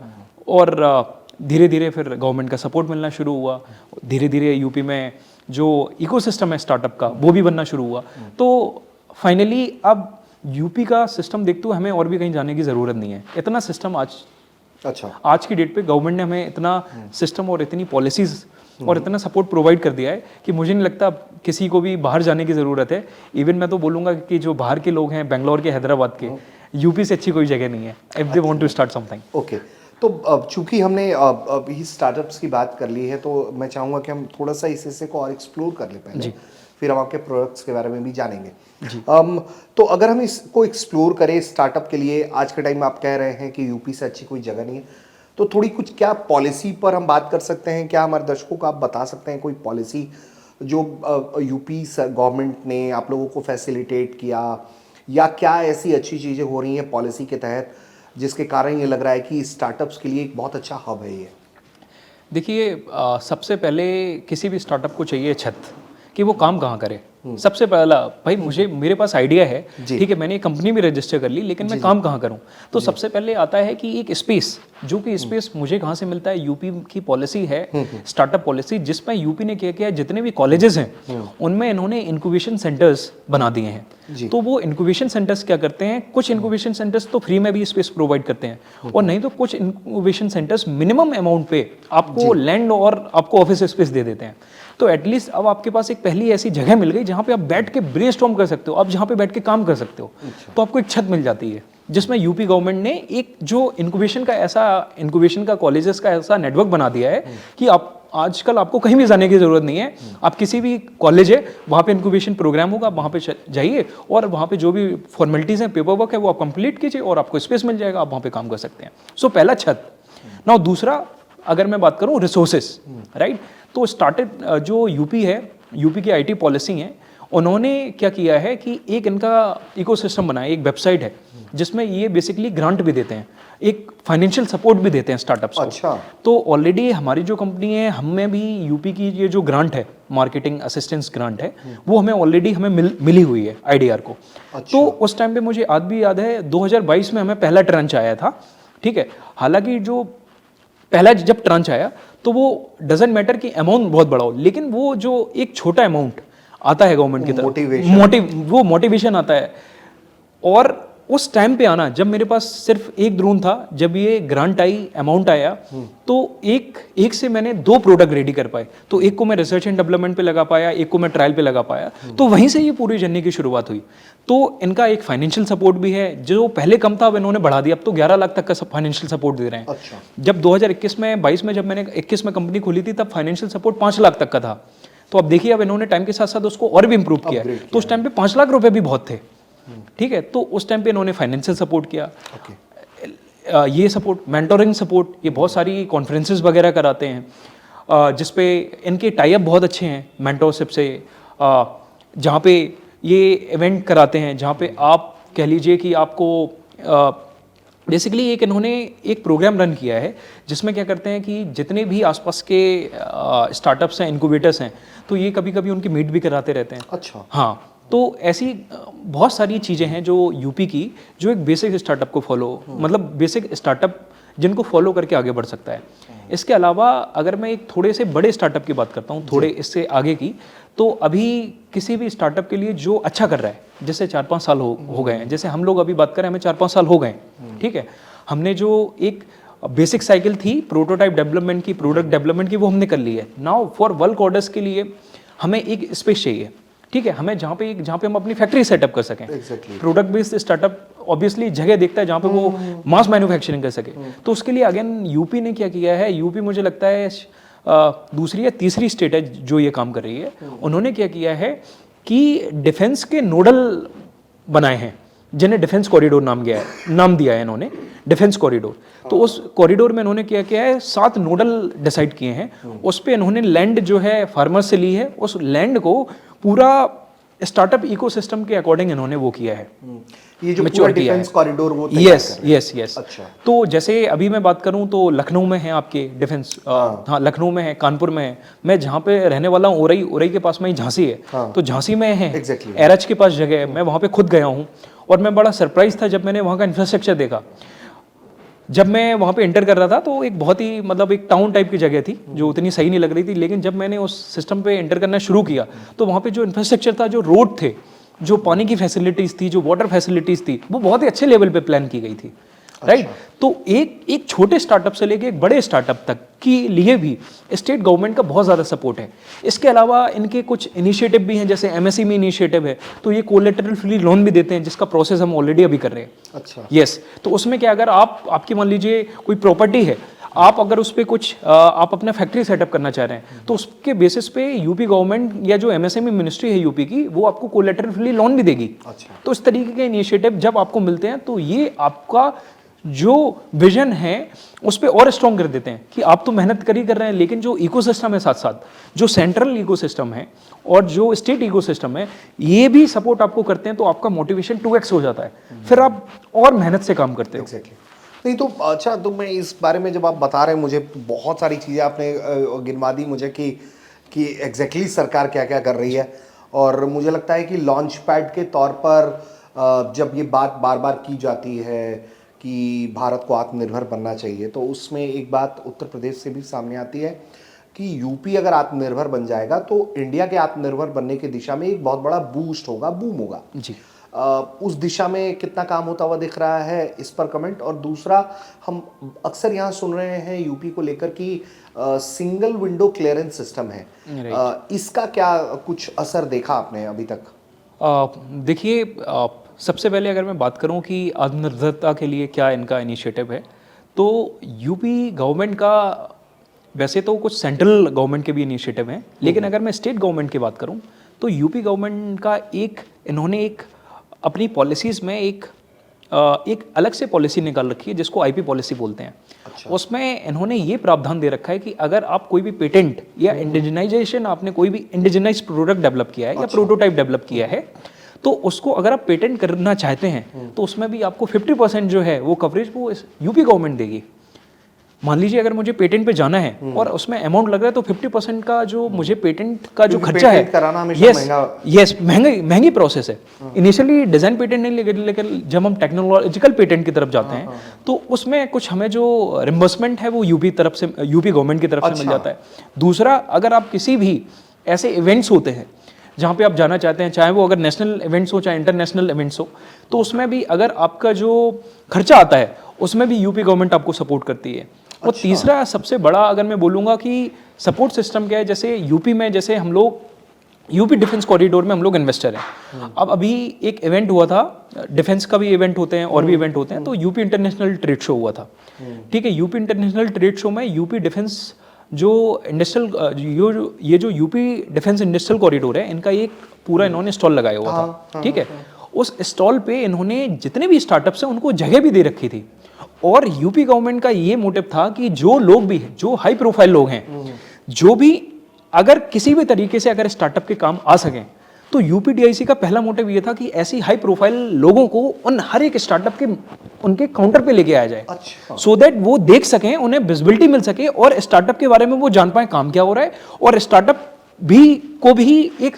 और धीरे धीरे फिर गवर्नमेंट का सपोर्ट मिलना शुरू हुआ। धीरे धीरे यूपी में जो इकोसिस्टम है स्टार्टअप का वो भी बनना शुरू हुआ। तो फाइनली अब यूपी का सिस्टम देखते हुए हमें और भी कहीं जाने की ज़रूरत नहीं है। इतना सिस्टम आज की डेट पे गवर्नमेंट ने हमें इतना सिस्टम और इतनी पॉलिसीज़ और इतना सपोर्ट प्रोवाइड कर दिया है कि मुझे नहीं लगता किसी को भी बाहर जाने की ज़रूरत है। इवन मैं तो बोलूँगा कि जो बाहर के लोग हैं बेंगलोर के, हैदराबाद के, यूपी से अच्छी कोई जगह नहीं है if they want to start something. Okay, तो चूंकि हमने अभी स्टार्टअप्स की बात कर ली है तो मैं चाहूँगा कि हम थोड़ा सा इस हिस्से को और एक्सप्लोर कर ले पहले, फिर हम आपके प्रोडक्ट्स के बारे में भी जानेंगे। तो अगर हम इसको एक्सप्लोर करें स्टार्टअप के लिए, आज के टाइम में आप कह रहे हैं कि यूपी से अच्छी कोई जगह नहीं है, तो थोड़ी कुछ क्या पॉलिसी पर हम बात कर सकते हैं? क्या हमारे दर्शकों को आप बता सकते हैं कोई पॉलिसी जो यूपी गवर्नमेंट ने आप लोगों को फैसिलिटेट किया, या क्या ऐसी अच्छी चीज़ें हो रही हैं पॉलिसी के तहत जिसके कारण ये लग रहा है कि स्टार्टअप्स के लिए एक बहुत अच्छा हब है ये? देखिए सबसे पहले किसी भी स्टार्टअप को चाहिए छत, कि वो काम कहाँ करे। सबसे पहला भाई मेरे पास आइडिया है, ठीक है, मैंने एक कंपनी भी रजिस्टर कर ली, लेकिन मैं काम कहाँ करूँ? तो सबसे पहले आता है कि एक स्पेस, जो कि स्पेस मुझे कहाँ से मिलता है? यूपी की पॉलिसी है स्टार्टअप पॉलिसी, जिसमें यूपी ने क्या किया, जितने भी कॉलेजेस हैं उनमें इन्होंने इंक्यूबेशन सेंटर्स बना दिए हैं। तो वो इंक्यूबेशन सेंटर्स क्या करते हैं, कुछ इंक्यूबेशन सेंटर्स तो फ्री में भी स्पेस प्रोवाइड करते हैं, और नहीं तो कुछ इंक्यूबेशन सेंटर्स मिनिमम अमाउंट पे आपको लैंड और आपको ऑफिस स्पेस दे देते हैं। तो एटलीस्ट अब आपके पास एक पहली ऐसी जगह मिल गई जहाँ पे आप बैठ के ब्रेनस्टॉर्म कर सकते हो, आप जहाँ पे बैठ के काम कर सकते हो। तो आपको एक छत मिल जाती है, जिसमें यूपी गवर्नमेंट ने एक जो इंक्यूबेशन का कॉलेजेस का ऐसा नेटवर्क बना दिया है कि आप आजकल आपको कहीं भी जाने की जरूरत नहीं है। आप किसी भी कॉलेज है वहाँ पे इंक्यूबेशन प्रोग्राम होगा, वहाँ पे जाइए और वहाँ पे जो भी फॉर्मेलिटीज़ हैं, पेपर वर्क है, वो आप कंप्लीट कीजिए और आपको स्पेस मिल जाएगा, आप वहाँ पे काम कर सकते हैं। सो पहला छत। नाउ दूसरा, अगर मैं बात करूँ रिसोर्सेस, राइट, तो स्टार्टेड जो यूपी है, यूपी की IT पॉलिसी है, उन्होंने क्या किया है कि एक इनका इकोसिस्टम बनाया, एक वेबसाइट है जिसमें ये बेसिकली ग्रांट भी देते हैं, एक फाइनेंशियल सपोर्ट भी देते हैं स्टार्टअप्स को। अच्छा। तो ऑलरेडी हमारी जो कंपनी है, हमें भी यूपी की ये जो ग्रांट है, मार्केटिंग असिस्टेंस ग्रांट है, वो ऑलरेडी हमें मिली हुई है IDR को। अच्छा। तो उस टाइम पे मुझे आज भी याद है 2022 में हमें पहला ट्रांच आया था, ठीक है। हालांकि जो पहला जब ट्रांच आया तो वो डजंट मैटर कि अमाउंट बहुत बड़ा हो, लेकिन वो जो एक छोटा अमाउंट आता है गवर्नमेंट की तरफ, वो मोटिवेशन आता है। और उस टाइम पे आना, जब मेरे पास सिर्फ एक ड्रोन था, जब ये ग्रांट आई, अमाउंट आया, तो एक से मैंने 2 प्रोडक्ट रेडी कर पाए। तो एक को मैं रिसर्च एंड डेवलपमेंट पे लगा पाया, एक को मैं ट्रायल पे लगा पाया। तो वहीं से ये पूरी जर्नी की शुरुआत हुई। तो इनका एक फाइनेंशियल सपोर्ट भी है, जो पहले कम था अब इन्होंने बढ़ा दिया, अब तो 11 लाख तक का फाइनेंशियल सपोर्ट दे रहे हैं। अच्छा। जब 2022 में जब मैंने 21 में कंपनी खोली थी, तब फाइनेंशियल सपोर्ट 5 लाख तक का था। तो अब देखिए, अब इन्होंने टाइम के साथ साथ उसको और भी इंप्रूव किया। तो उस टाइम पे 5 लाख रुपए भी बहुत थे, ठीक है। तो उस टाइम पे इन्होंने फाइनेंशियल सपोर्ट किया। ये सपोर्ट, मेंटोरिंग सपोर्ट, ये बहुत सारी कॉन्फ्रेंसेस वगैरह कराते हैं, जिसपे इनके टाई अप बहुत अच्छे हैं मेंटोरशिप से, जहाँ पे ये इवेंट कराते हैं, जहाँ पे आप कह लीजिए कि आपको बेसिकली एक इन्होंने एक प्रोग्राम रन किया है जिसमें क्या करते हैं कि जितने भी आसपास के स्टार्टअप्स हैं, इनक्यूबेटर्स हैं, तो ये कभी कभी उनकी मीट भी कराते रहते हैं। अच्छा। हाँ, तो ऐसी बहुत सारी चीज़ें हैं जो यूपी की, जो एक बेसिक स्टार्टअप को फॉलो, मतलब बेसिक स्टार्टअप जिनको फॉलो करके आगे बढ़ सकता है। इसके अलावा अगर मैं एक थोड़े से बड़े स्टार्टअप की बात करता हूँ, थोड़े इससे आगे की, तो अभी किसी भी स्टार्टअप के लिए जो अच्छा कर रहा है, जैसे 4-5 साल हो गए हैं, जैसे हम लोग अभी बात करें, हमें 4-5 साल हो गए हैं, ठीक है। हमने जो एक बेसिक साइकिल थी प्रोटोटाइप डेवलपमेंट की, प्रोडक्ट डेवलपमेंट की, वो हमने कर ली है। नाउ फॉर बल्क ऑर्डर्स के लिए हमें एक स्पेस चाहिए, ठीक है, हमें जहाँ पे हम अपनी फैक्ट्री सेटअप कर सकें। प्रोडक्ट बेस्ड स्टार्टअप ऑब्वियसली जगह देखता है जहाँ पे वो मास मैन्युफैक्चरिंग कर सके। तो उसके लिए अगेन यूपी ने क्या किया है, यूपी मुझे लगता है दूसरी या तीसरी स्टेट है जो ये काम कर रही है। उन्होंने क्या किया है कि डिफेंस के नोडल बनाए हैं, जिन्हें डिफेंस कॉरिडोर नाम दिया है इन्होंने, डिफेंस कॉरिडोर। तो उस कॉरिडोर में इन्होंने क्या किया है, 7 नोडल डिसाइड किए हैं। उस पे इन्होंने लैंड जो है फार्मर से ली है, उस लैंड को पूरा स्टार्टअप इकोसिस्टम के अकॉर्डिंग इन्होंने वो किया है, ये जो पूरा डिफेंस कॉरिडोर वो यस। अच्छा। तो जैसे अभी मैं बात करूं तो लखनऊ में है आपके डिफेंस, हाँ लखनऊ में है, कानपुर में है। मैं जहाँ पे रहने वाला हूँ उरई के पास में ही झांसी है। हाँ। तो झांसी में है Exactly. एरच के पास जगह है, मैं वहाँ पे खुद गया हूँ और मैं बड़ा सरप्राइज था जब मैंने वहाँ का इंफ्रास्ट्रक्चर देखा। जब मैं वहाँ पे एंटर कर रहा था तो एक बहुत ही मतलब एक टाउन टाइप की जगह थी जो उतनी सही नहीं लग रही थी, लेकिन जब मैंने उस सिस्टम पे एंटर करना शुरू किया तो वहाँ पे जो इंफ्रास्ट्रक्चर था, जो रोड थे, जो पानी की फैसिलिटीज़ थी, जो वाटर फैसिलिटीज़ थी, वो बहुत ही अच्छे लेवल पे प्लान की गई थी। राइट। तो एक छोटे स्टार्टअप से लेके एक बड़े स्टार्टअप तक के लिए भी स्टेट गवर्नमेंट का बहुत ज़्यादा सपोर्ट है। इसके अलावा इनके कुछ इनिशिएटिव भी हैं, जैसे एमएसएमई इनिशिएटिव है, तो ये कोलेटरल फ्री लोन भी देते हैं, जिसका प्रोसेस हम ऑलरेडी अभी कर रहे हैं। अच्छा। यस। तो उसमें क्या, अगर आपकी मान लीजिए कोई प्रॉपर्टी है, आप अगर उस पर कुछ आप अपना फैक्ट्री सेटअप करना चाह रहे हैं, तो उसके बेसिस पे यूपी गवर्नमेंट या जो एमएसएमई मिनिस्ट्री है यूपी की, वो आपको कोलेटरल फ्री लोन भी देगी। अच्छा। तो इस तरीके के इनिशिएटिव जब आपको मिलते हैं तो ये आपका जो विजन है उस पर और स्ट्रॉन्ग कर देते हैं कि आप तो मेहनत कर रहे हैं, लेकिन जो इकोसिस्टम है साथ साथ, जो सेंट्रल इकोसिस्टम है और जो स्टेट इकोसिस्टम है, ये भी सपोर्ट आपको करते हैं, तो आपका मोटिवेशन 2x हो जाता है, फिर आप और मेहनत से काम करते हो। Exactly. नहीं तो अच्छा, तो मैं इस बारे में जब आप बता रहे हैं, मुझे बहुत सारी चीज़ें आपने गिनवा दी मुझे कि एग्जैक्टली सरकार क्या क्या कर रही है। और मुझे लगता है कि लॉन्च पैड के तौर पर जब ये बात बार बार की जाती है कि भारत को आत्मनिर्भर बनना चाहिए, तो उसमें एक बात उत्तर प्रदेश से भी सामने आती है कि यूपी अगर आत्मनिर्भर बन जाएगा तो इंडिया के आत्मनिर्भर बनने की दिशा में एक बहुत बड़ा बूस्ट होगा, बूम होगा जी। उस दिशा में कितना काम होता हुआ दिख रहा है, इस पर कमेंट। और दूसरा, हम अक्सर यहाँ सुन रहे हैं यूपी को लेकर कि सिंगल विंडो क्लियरेंस सिस्टम है, इसका क्या कुछ असर देखा आपने अभी तक? देखिए, सबसे पहले अगर मैं बात करूं कि आत्मनिर्भरता के लिए क्या इनका इनिशिएटिव है, तो यूपी गवर्नमेंट का वैसे तो कुछ सेंट्रल गवर्नमेंट के भी इनिशिएटिव हैं, लेकिन अगर मैं स्टेट गवर्नमेंट की बात करूं तो यूपी गवर्नमेंट का इन्होंने एक अपनी पॉलिसीज़ में एक अलग से पॉलिसी निकाल रखी है जिसको आईपी पॉलिसी बोलते हैं। अच्छा। उसमें इन्होंने ये प्रावधान दे रखा है कि अगर आप कोई भी पेटेंट या इंडिजिनाइजेशन, आपने कोई भी इंडिजिनाइज प्रोडक्ट डेवलप किया है या प्रोटोटाइप डेवलप किया है, तो उसको अगर आप पेटेंट करना चाहते हैं तो उसमें भी आपको 50% जो है वो कवरेज वो यूपी गवर्नमेंट देगी। मान लीजिए अगर मुझे पेटेंट पे जाना है और उसमें अमाउंट लग रहा है, तो 50% का जो मुझे पेटेंट का जो खर्चा है, महंगी प्रोसेस है। इनिशियली डिजाइन पेटेंट नहीं, लेकिन जब हम टेक्नोलॉजिकल पेटेंट की तरफ जाते हैं तो उसमें कुछ हमें जो रिम्बर्समेंट है वो यूपी गवर्नमेंट की तरफ से मिल जाता है। दूसरा, अगर आप किसी भी ऐसे इवेंट्स होते हैं जहाँ पे आप जाना चाहते हैं, चाहे वो अगर नेशनल इवेंट्स हो चाहे इंटरनेशनल इवेंट्स हो, तो उसमें भी अगर आपका जो खर्चा आता है उसमें भी यूपी गवर्नमेंट आपको सपोर्ट करती है। और तीसरा सबसे बड़ा अगर मैं बोलूँगा कि सपोर्ट सिस्टम क्या है, जैसे यूपी में, जैसे हम लोग यूपी डिफेंस कॉरिडोर में हम लोग इन्वेस्टर हैं। अब अभी एक इवेंट हुआ था, डिफेंस का भी इवेंट होते हैं और भी इवेंट होते हैं, तो यूपी इंटरनेशनल ट्रेड शो हुआ था। ठीक है, यूपी इंटरनेशनल ट्रेड शो में यूपी डिफेंस जो इंडस्ट्रियल ये जो यूपी डिफेंस इंडस्ट्रियल कॉरिडोर है, इनका एक पूरा इन्होंने स्टॉल लगाया हुआ था। ठीक है, उस स्टॉल पे इन्होंने जितने भी स्टार्टअप्स हैं उनको जगह भी दे रखी थी। और यूपी गवर्नमेंट का ये मोटिव था कि जो लोग भी हैं, जो हाई प्रोफाइल लोग हैं, जो भी अगर किसी भी तरीके से अगर स्टार्टअप के काम आ सकें, तो यूपीडीआईसी का पहला मोटिव ये था कि ऐसी हाई प्रोफाइल लोगों को उन हर एक स्टार्टअप के उनके काउंटर पे लेके आया जाए, अच्छा। सो दैट वो देख सकें, उन्हें विजिबिलिटी मिल सके और स्टार्टअप के बारे में वो जान पाए काम क्या हो रहा है, और स्टार्टअप भी एक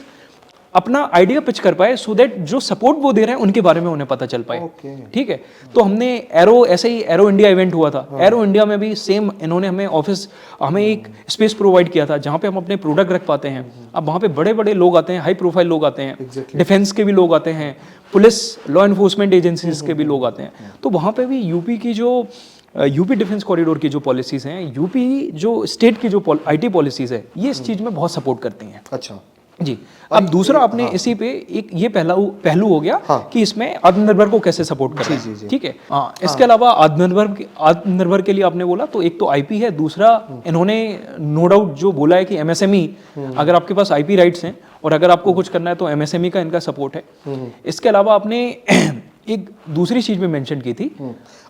अपना आइडिया पिच कर पाए, सो दैट जो सपोर्ट वो दे रहे हैं उनके बारे में उन्हें पता चल पाए। ठीक है, तो हमने ऐसे ही एरो इंडिया इवेंट हुआ था। एरो इंडिया में भी सेम इन्होंने हमें एक स्पेस प्रोवाइड किया था जहां पे हम अपने प्रोडक्ट रख पाते हैं। अब वहां पे बड़े बड़े लोग आते हैं, हाई प्रोफाइल लोग आते हैं, डिफेंस के भी लोग आते हैं, पुलिस लॉ एनफोर्समेंट एजेंसीज के भी लोग आते हैं। तो वहां पे भी यूपी डिफेंस कॉरिडोर की जो पॉलिसीज हैं, यूपी जो स्टेट की जो आईटी पॉलिसीज है, ये इस चीज में बहुत सपोर्ट करती हैं। अच्छा जी। अब दूसरा आपने इसी पे एक ये पहलू हो गया कि इसमें आत्मनिर्भर को कैसे सपोर्ट करें। ठीक है, इसके अलावा आत्मनिर्भर के लिए आपने बोला तो एक तो आईपी है, दूसरा इन्होंने नो डाउट जो बोला है कि एमएसएमई, अगर आपके पास आईपी राइट्स हैं और अगर आपको कुछ करना है तो एमएसएमई का इनका सपोर्ट है। इसके अलावा आपने एक दूसरी चीज में मेंशन की थी,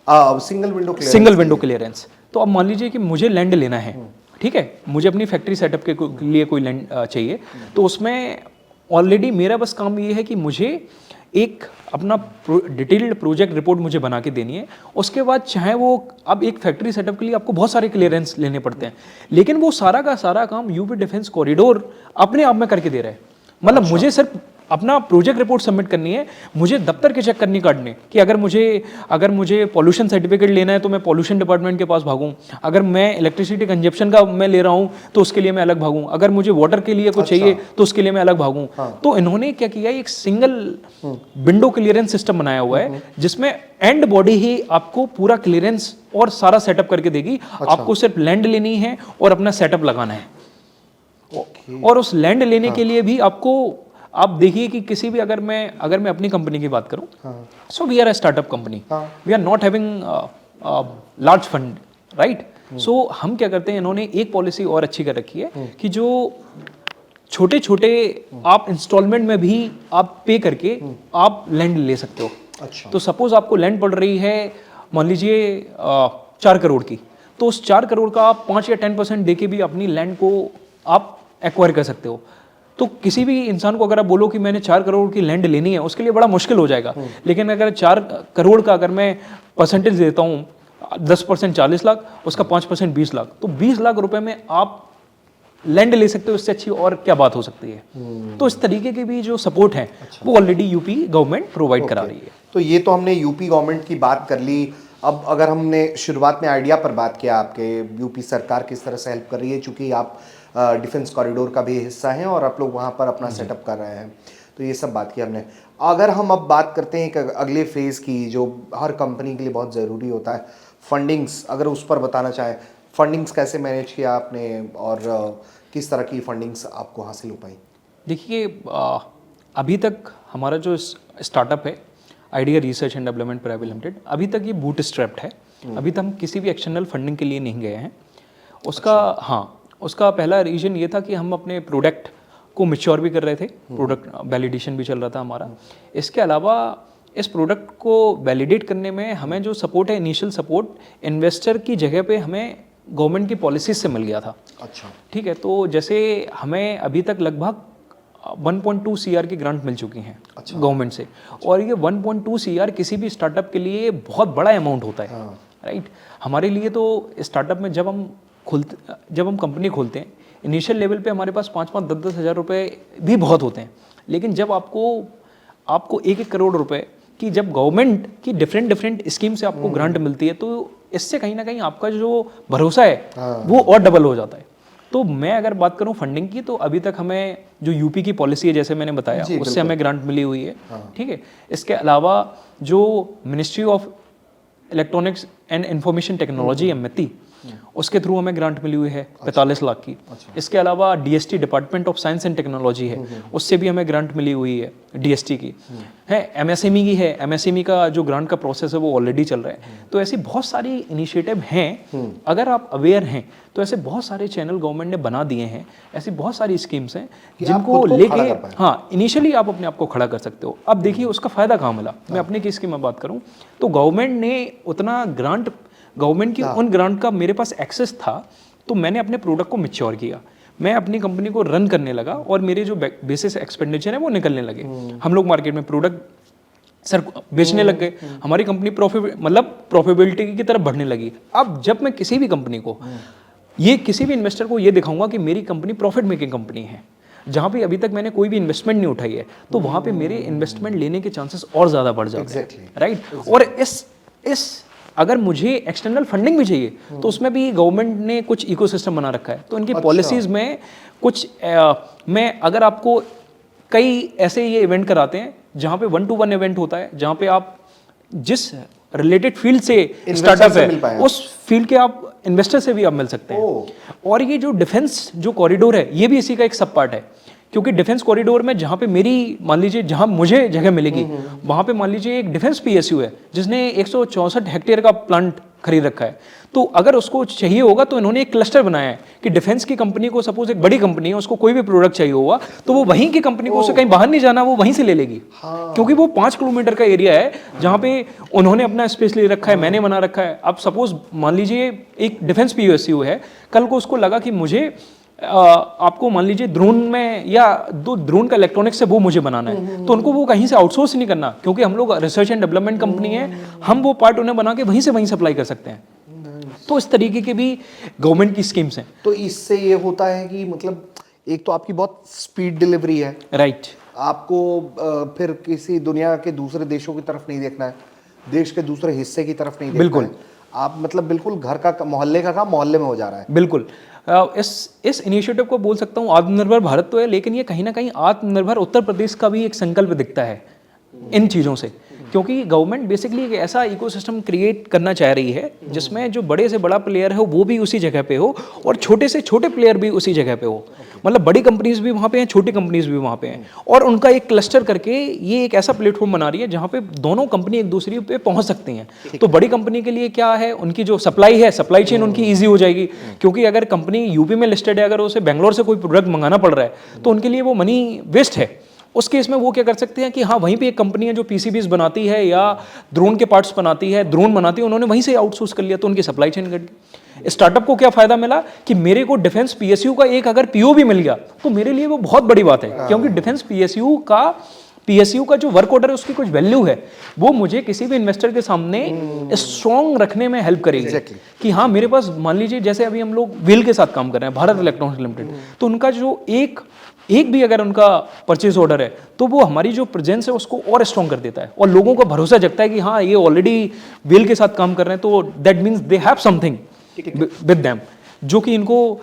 सिंगल विंडो क्लियरेंस। तो अब मान लीजिए कि मुझे लैंड लेना है, ठीक है, मुझे अपनी फैक्ट्री सेटअप के लिए कोई लैंड चाहिए, तो उसमें ऑलरेडी मेरा बस काम ये है कि मुझे एक अपना डिटेल्ड प्रोजेक्ट रिपोर्ट मुझे बना के देनी है। उसके बाद चाहे वो अब एक फैक्ट्री सेटअप के लिए आपको बहुत सारे क्लियरेंस लेने पड़ते हैं, लेकिन वो सारा का सारा काम यूपी डिफेंस कॉरिडोर अपने आप में करके दे रहा है। मतलब मुझे सिर्फ अपना प्रोजेक्ट रिपोर्ट सबमिट करनी है, मुझे दफ्तर के चेक करनी काटने कि अगर मुझे पॉल्यूशन सर्टिफिकेट लेना है तो मैं पॉल्यूशन डिपार्टमेंट के पास भागूं, अगर मैं इलेक्ट्रिसिटी कंजप्शन का मैं ले रहा हूं तो उसके लिए मैं अलग भागूं, अगर मुझे वाटर के लिए कुछ चाहिए तो उसके लिए मैं अलग भागूं। तो इन्होंने क्या किया, एक सिंगल विंडो क्लियरेंस सिस्टम बनाया हुआ है जिसमें एंड बॉडी ही आपको पूरा क्लियरेंस और सारा सेटअप करके देगी। आपको सिर्फ लैंड लेनी है और अपना सेटअप लगाना है। और उस लैंड लेने के लिए भी आप देखिए कि किसी भी अगर मैं अपनी कंपनी की बात करूं, so we are a startup company, we are not having large fund, right. So हम क्या करते हैं, इन्होंने एक पॉलिसी और अच्छी कर रखी है कि जो छोटे छोटे आप इंस्टॉलमेंट में भी आप पे करके आप लैंड ले सकते हो। अच्छा। तो सपोज आपको लैंड पड़ रही है मान लीजिए 4 करोड़ की, तो उस 4 करोड़ का आप 5 या 10% देके भी अपनी लैंड को आप एक्वायर कर सकते हो। तो किसी भी इंसान को अगर आप बोलो कि मैंने 4 करोड़ की लैंड लेनी है, उसके लिए बड़ा मुश्किल हो जाएगा। लेकिन अगर 4 करोड़ का अगर मैं परसेंटेज देता हूँ, 10% 40 लाख, उसका 5% 20 लाख, तो 20 लाख रुपए में आप लैंड ले सकते हो। इससे अच्छी और क्या बात हो सकती है। तो इस तरीके की भी जो सपोर्ट है वो ऑलरेडी यूपी गवर्नमेंट प्रोवाइड करा रही है। तो ये तो हमने यूपी गवर्नमेंट की बात कर ली। अब अगर हमने शुरुआत में आइडिया पर बात किया, आपके यूपी सरकार किस तरह से हेल्प कर रही है, चूंकि आप डिफेंस कॉरिडोर का भी हिस्सा हैं और आप लोग वहाँ पर अपना सेटअप कर रहे हैं, तो ये सब बात की हमने। अगर हम अब बात करते हैं अगले फेज़ की, जो हर कंपनी के लिए बहुत ज़रूरी होता है, फंडिंग्स, अगर उस पर बताना चाहें, फंडिंग्स कैसे मैनेज किया आपने और किस तरह की फंडिंग्स आपको हासिल हो पाई? देखिए, अभी तक हमारा जो स्टार्टअप है idea research and development private limited, अभी तक ये बूट स्ट्रैप्ड है। अभी तक हम किसी भी एक्सटर्नल फंडिंग के लिए नहीं गए हैं। उसका पहला रीजन ये था कि हम अपने प्रोडक्ट को मैच्योर भी कर रहे थे, प्रोडक्ट वैलिडेशन भी चल रहा था हमारा। इसके अलावा इस प्रोडक्ट को वैलिडेट करने में हमें जो सपोर्ट है, इनिशियल सपोर्ट इन्वेस्टर की जगह पे हमें गवर्नमेंट की पॉलिसीज से मिल गया था। अच्छा, ठीक है। तो जैसे हमें अभी तक लगभग 1.2 CR की ग्रांट मिल चुकी हैं गवर्नमेंट से। और ये 1.2 CR किसी भी स्टार्टअप के लिए बहुत बड़ा अमाउंट होता है, राइट। हमारे लिए तो स्टार्टअप में जब हम कंपनी खोलते हैं, इनिशियल लेवल पे हमारे पास 5-5, 10-10 हज़ार रुपये भी बहुत होते हैं। लेकिन जब आपको 1-1 करोड़ रुपए की जब गवर्नमेंट की डिफरेंट स्कीम से आपको ग्रांट मिलती है, तो इससे कहीं ना कहीं आपका जो भरोसा है वो और डबल हो जाता है। तो मैं अगर बात करूं फंडिंग की, तो अभी तक हमें जो यूपी की पॉलिसी है, जैसे मैंने बताया, उससे हमें ग्रांट मिली हुई है। ठीक है। इसके अलावा जो ministry of electronics and information technology MIT, उसके थ्रू हमें ग्रांट मिली हुई है 45 लाख की। इसके अलावा DST department of science and technology है, उससे भी हमें ग्रांट मिली हुई है DST की है। MSME की है, MSME का जो ग्रांट का प्रोसेस है वो ऑलरेडी चल रहा है। तो ऐसी बहुत सारी इनिशिएटिव हैं। अगर आप अवेयर हैं तो ऐसे बहुत सारे चैनल गवर्नमेंट ने बना दिए हैं, ऐसी बहुत सारी स्कीम्स हैं जिनको लेके इनिशियली आप अपने आप को खड़ा कर सकते हो। अब देखिए उसका फायदा कहाँ मिला। मैं अपने केस की मैं बात करूँ तो गवर्नमेंट ने उतना ग्रांट, गवर्नमेंट की उन ग्रांट का मेरे पास एक्सेस था, तो मैंने अपने प्रोडक्ट को मैच्योर किया। मैं अपनी कंपनी को रन करने लगा और मेरे जो बेसिस एक्सपेंडिचर है वो निकलने लगे। हम लोग मार्केट में प्रोडक्ट सर बेचने लग गए, हमारी कंपनी प्रॉफिटेबिलिटी की तरफ बढ़ने लगी। अब जब मैं किसी भी कंपनी को ये किसी भी इन्वेस्टर को ये दिखाऊंगा कि मेरी कंपनी प्रॉफिट मेकिंग कंपनी है, जहाँ पे अभी तक मैंने कोई भी इन्वेस्टमेंट नहीं उठाई है, तो वहाँ पे मेरे इन्वेस्टमेंट लेने के चांसेस और ज़्यादा बढ़ जाते हैं, राइट। और इस अगर मुझे एक्सटर्नल फंडिंग भी चाहिए तो उसमें भी गवर्नमेंट ने कुछ इकोसिस्टम बना रखा है। तो इनकी पॉलिसीज़ में कुछ मैं अगर आपको कई ऐसे ये इवेंट कराते हैं जहाँ पे 1-to-1 इवेंट होता है, जहाँ पे आप जिस रिलेटेड फील्ड से स्टार्टअप है उस फील्ड के आप इन्वेस्टर से भी आप मिल सकते हैं। और ये जो डिफेंस जो कॉरिडोर है ये भी इसी का एक सब पार्ट है, क्योंकि डिफेंस कॉरिडोर में जहाँ पे मेरी मान लीजिए जहाँ मुझे जगह मिलेगी वहाँ पे मान लीजिए एक डिफेंस पीएसयू है जिसने 164 हेक्टेयर का प्लांट खरीद रखा है। तो अगर उसको चाहिए होगा तो इन्होंने एक क्लस्टर बनाया है कि डिफेंस की कंपनी को, सपोज एक बड़ी कंपनी है, उसको कोई भी प्रोडक्ट चाहिए होगा तो वो वहीं की कंपनी को, उसे कहीं बाहर नहीं जाना, वो वहीं से ले लेगी। क्योंकि वो 5 किलोमीटर का एरिया है जहाँ पे उन्होंने अपना स्पेस ले रखा है, मैंने बना रखा है। अब सपोज मान लीजिए एक डिफेंस पीएसयू है, कल को उसको लगा कि मुझे आपको मान लीजिए ड्रोन में या दो ड्रोन का इलेक्ट्रॉनिक्स है वो मुझे बनाना है, तो उनको वो कहीं से आउटसोर्स नहीं करना, क्योंकि हम लोग रिसर्च एंड डेवलपमेंट कंपनी है, हम वो पार्ट उन्हें बना के वहीं सप्लाई कर सकते हैं। तो इस तरीके के भी गवर्नमेंट की स्कीम्स हैं। तो इससे ये होता है कि मतलब एक तो आपकी बहुत स्पीड डिलीवरी है, राइट। आपको फिर किसी दुनिया के दूसरे देशों की तरफ नहीं देखना है, देश के दूसरे हिस्से की तरफ नहीं देखना बिल्कुल है। आप मतलब बिल्कुल घर का मोहल्ले का काम मोहल्ले में हो जा रहा है। बिल्कुल। इस इनिशिएटिव को बोल सकता हूँ आत्मनिर्भर भारत तो है, लेकिन ये कहीं ना कहीं आत्मनिर्भर उत्तर प्रदेश का भी एक संकल्प दिखता है इन चीज़ों से, क्योंकि गवर्नमेंट बेसिकली एक ऐसा इकोसिस्टम क्रिएट करना चाह रही है जिसमें जो बड़े से बड़ा प्लेयर है वो भी उसी जगह पे हो और छोटे से छोटे प्लेयर भी उसी जगह पे हो। मतलब बड़ी कंपनीज भी वहाँ पे हैं, छोटी कंपनीज भी वहाँ पे हैं, और उनका एक क्लस्टर करके ये एक ऐसा प्लेटफॉर्म बना रही है जहाँ पे दोनों कंपनी एक दूसरे पे पहुँच सकती हैं। तो बड़ी कंपनी के लिए क्या है, उनकी जो सप्लाई है, सप्लाई चेन उनकी ईजी हो जाएगी, क्योंकि अगर कंपनी यूपी में लिस्टेड है, अगर उसे बेंगलोर से कोई प्रोडक्ट मंगाना पड़ रहा है तो उनके लिए वो मनी वेस्ट है। उस केस में वो क्या कर सकते हैं कि हाँ, वहीं पे एक कंपनी है जो पीसीबीज बनाती है या ड्रोन के पार्ट्स बनाती है, ड्रोन बनाती है, उन्होंने वहीं से आउटसोर्स कर लिया, तो उनकी सप्लाई चेन घट गई। स्टार्टअप को क्या फायदा मिला कि मेरे को डिफेंस पीएसयू का एक अगर पीओ भी मिल गया तो मेरे लिए वो बहुत बड़ी बात है, क्योंकि डिफेंस पीएसयू का जो वर्क ऑर्डर है उसकी कुछ वैल्यू है, वो मुझे किसी भी इन्वेस्टर के सामने स्ट्रॉन्ग रखने में हेल्प करेगी। कि हाँ, मेरे पास मान लीजिए जैसे अभी हम लोग व्हील के साथ काम कर रहे हैं, भारत इलेक्ट्रॉनिक्स लिमिटेड, तो उनका जो एक भी अगर उनका परचेज ऑर्डर है तो वो हमारी जो प्रेजेंस है उसको और स्ट्रॉन्ग कर देता है, और लोगों को भरोसा जगता है कि हाँ, ये ऑलरेडी व्हील के साथ काम कर रहे हैं, तो that means they have something with them, जो कि इनको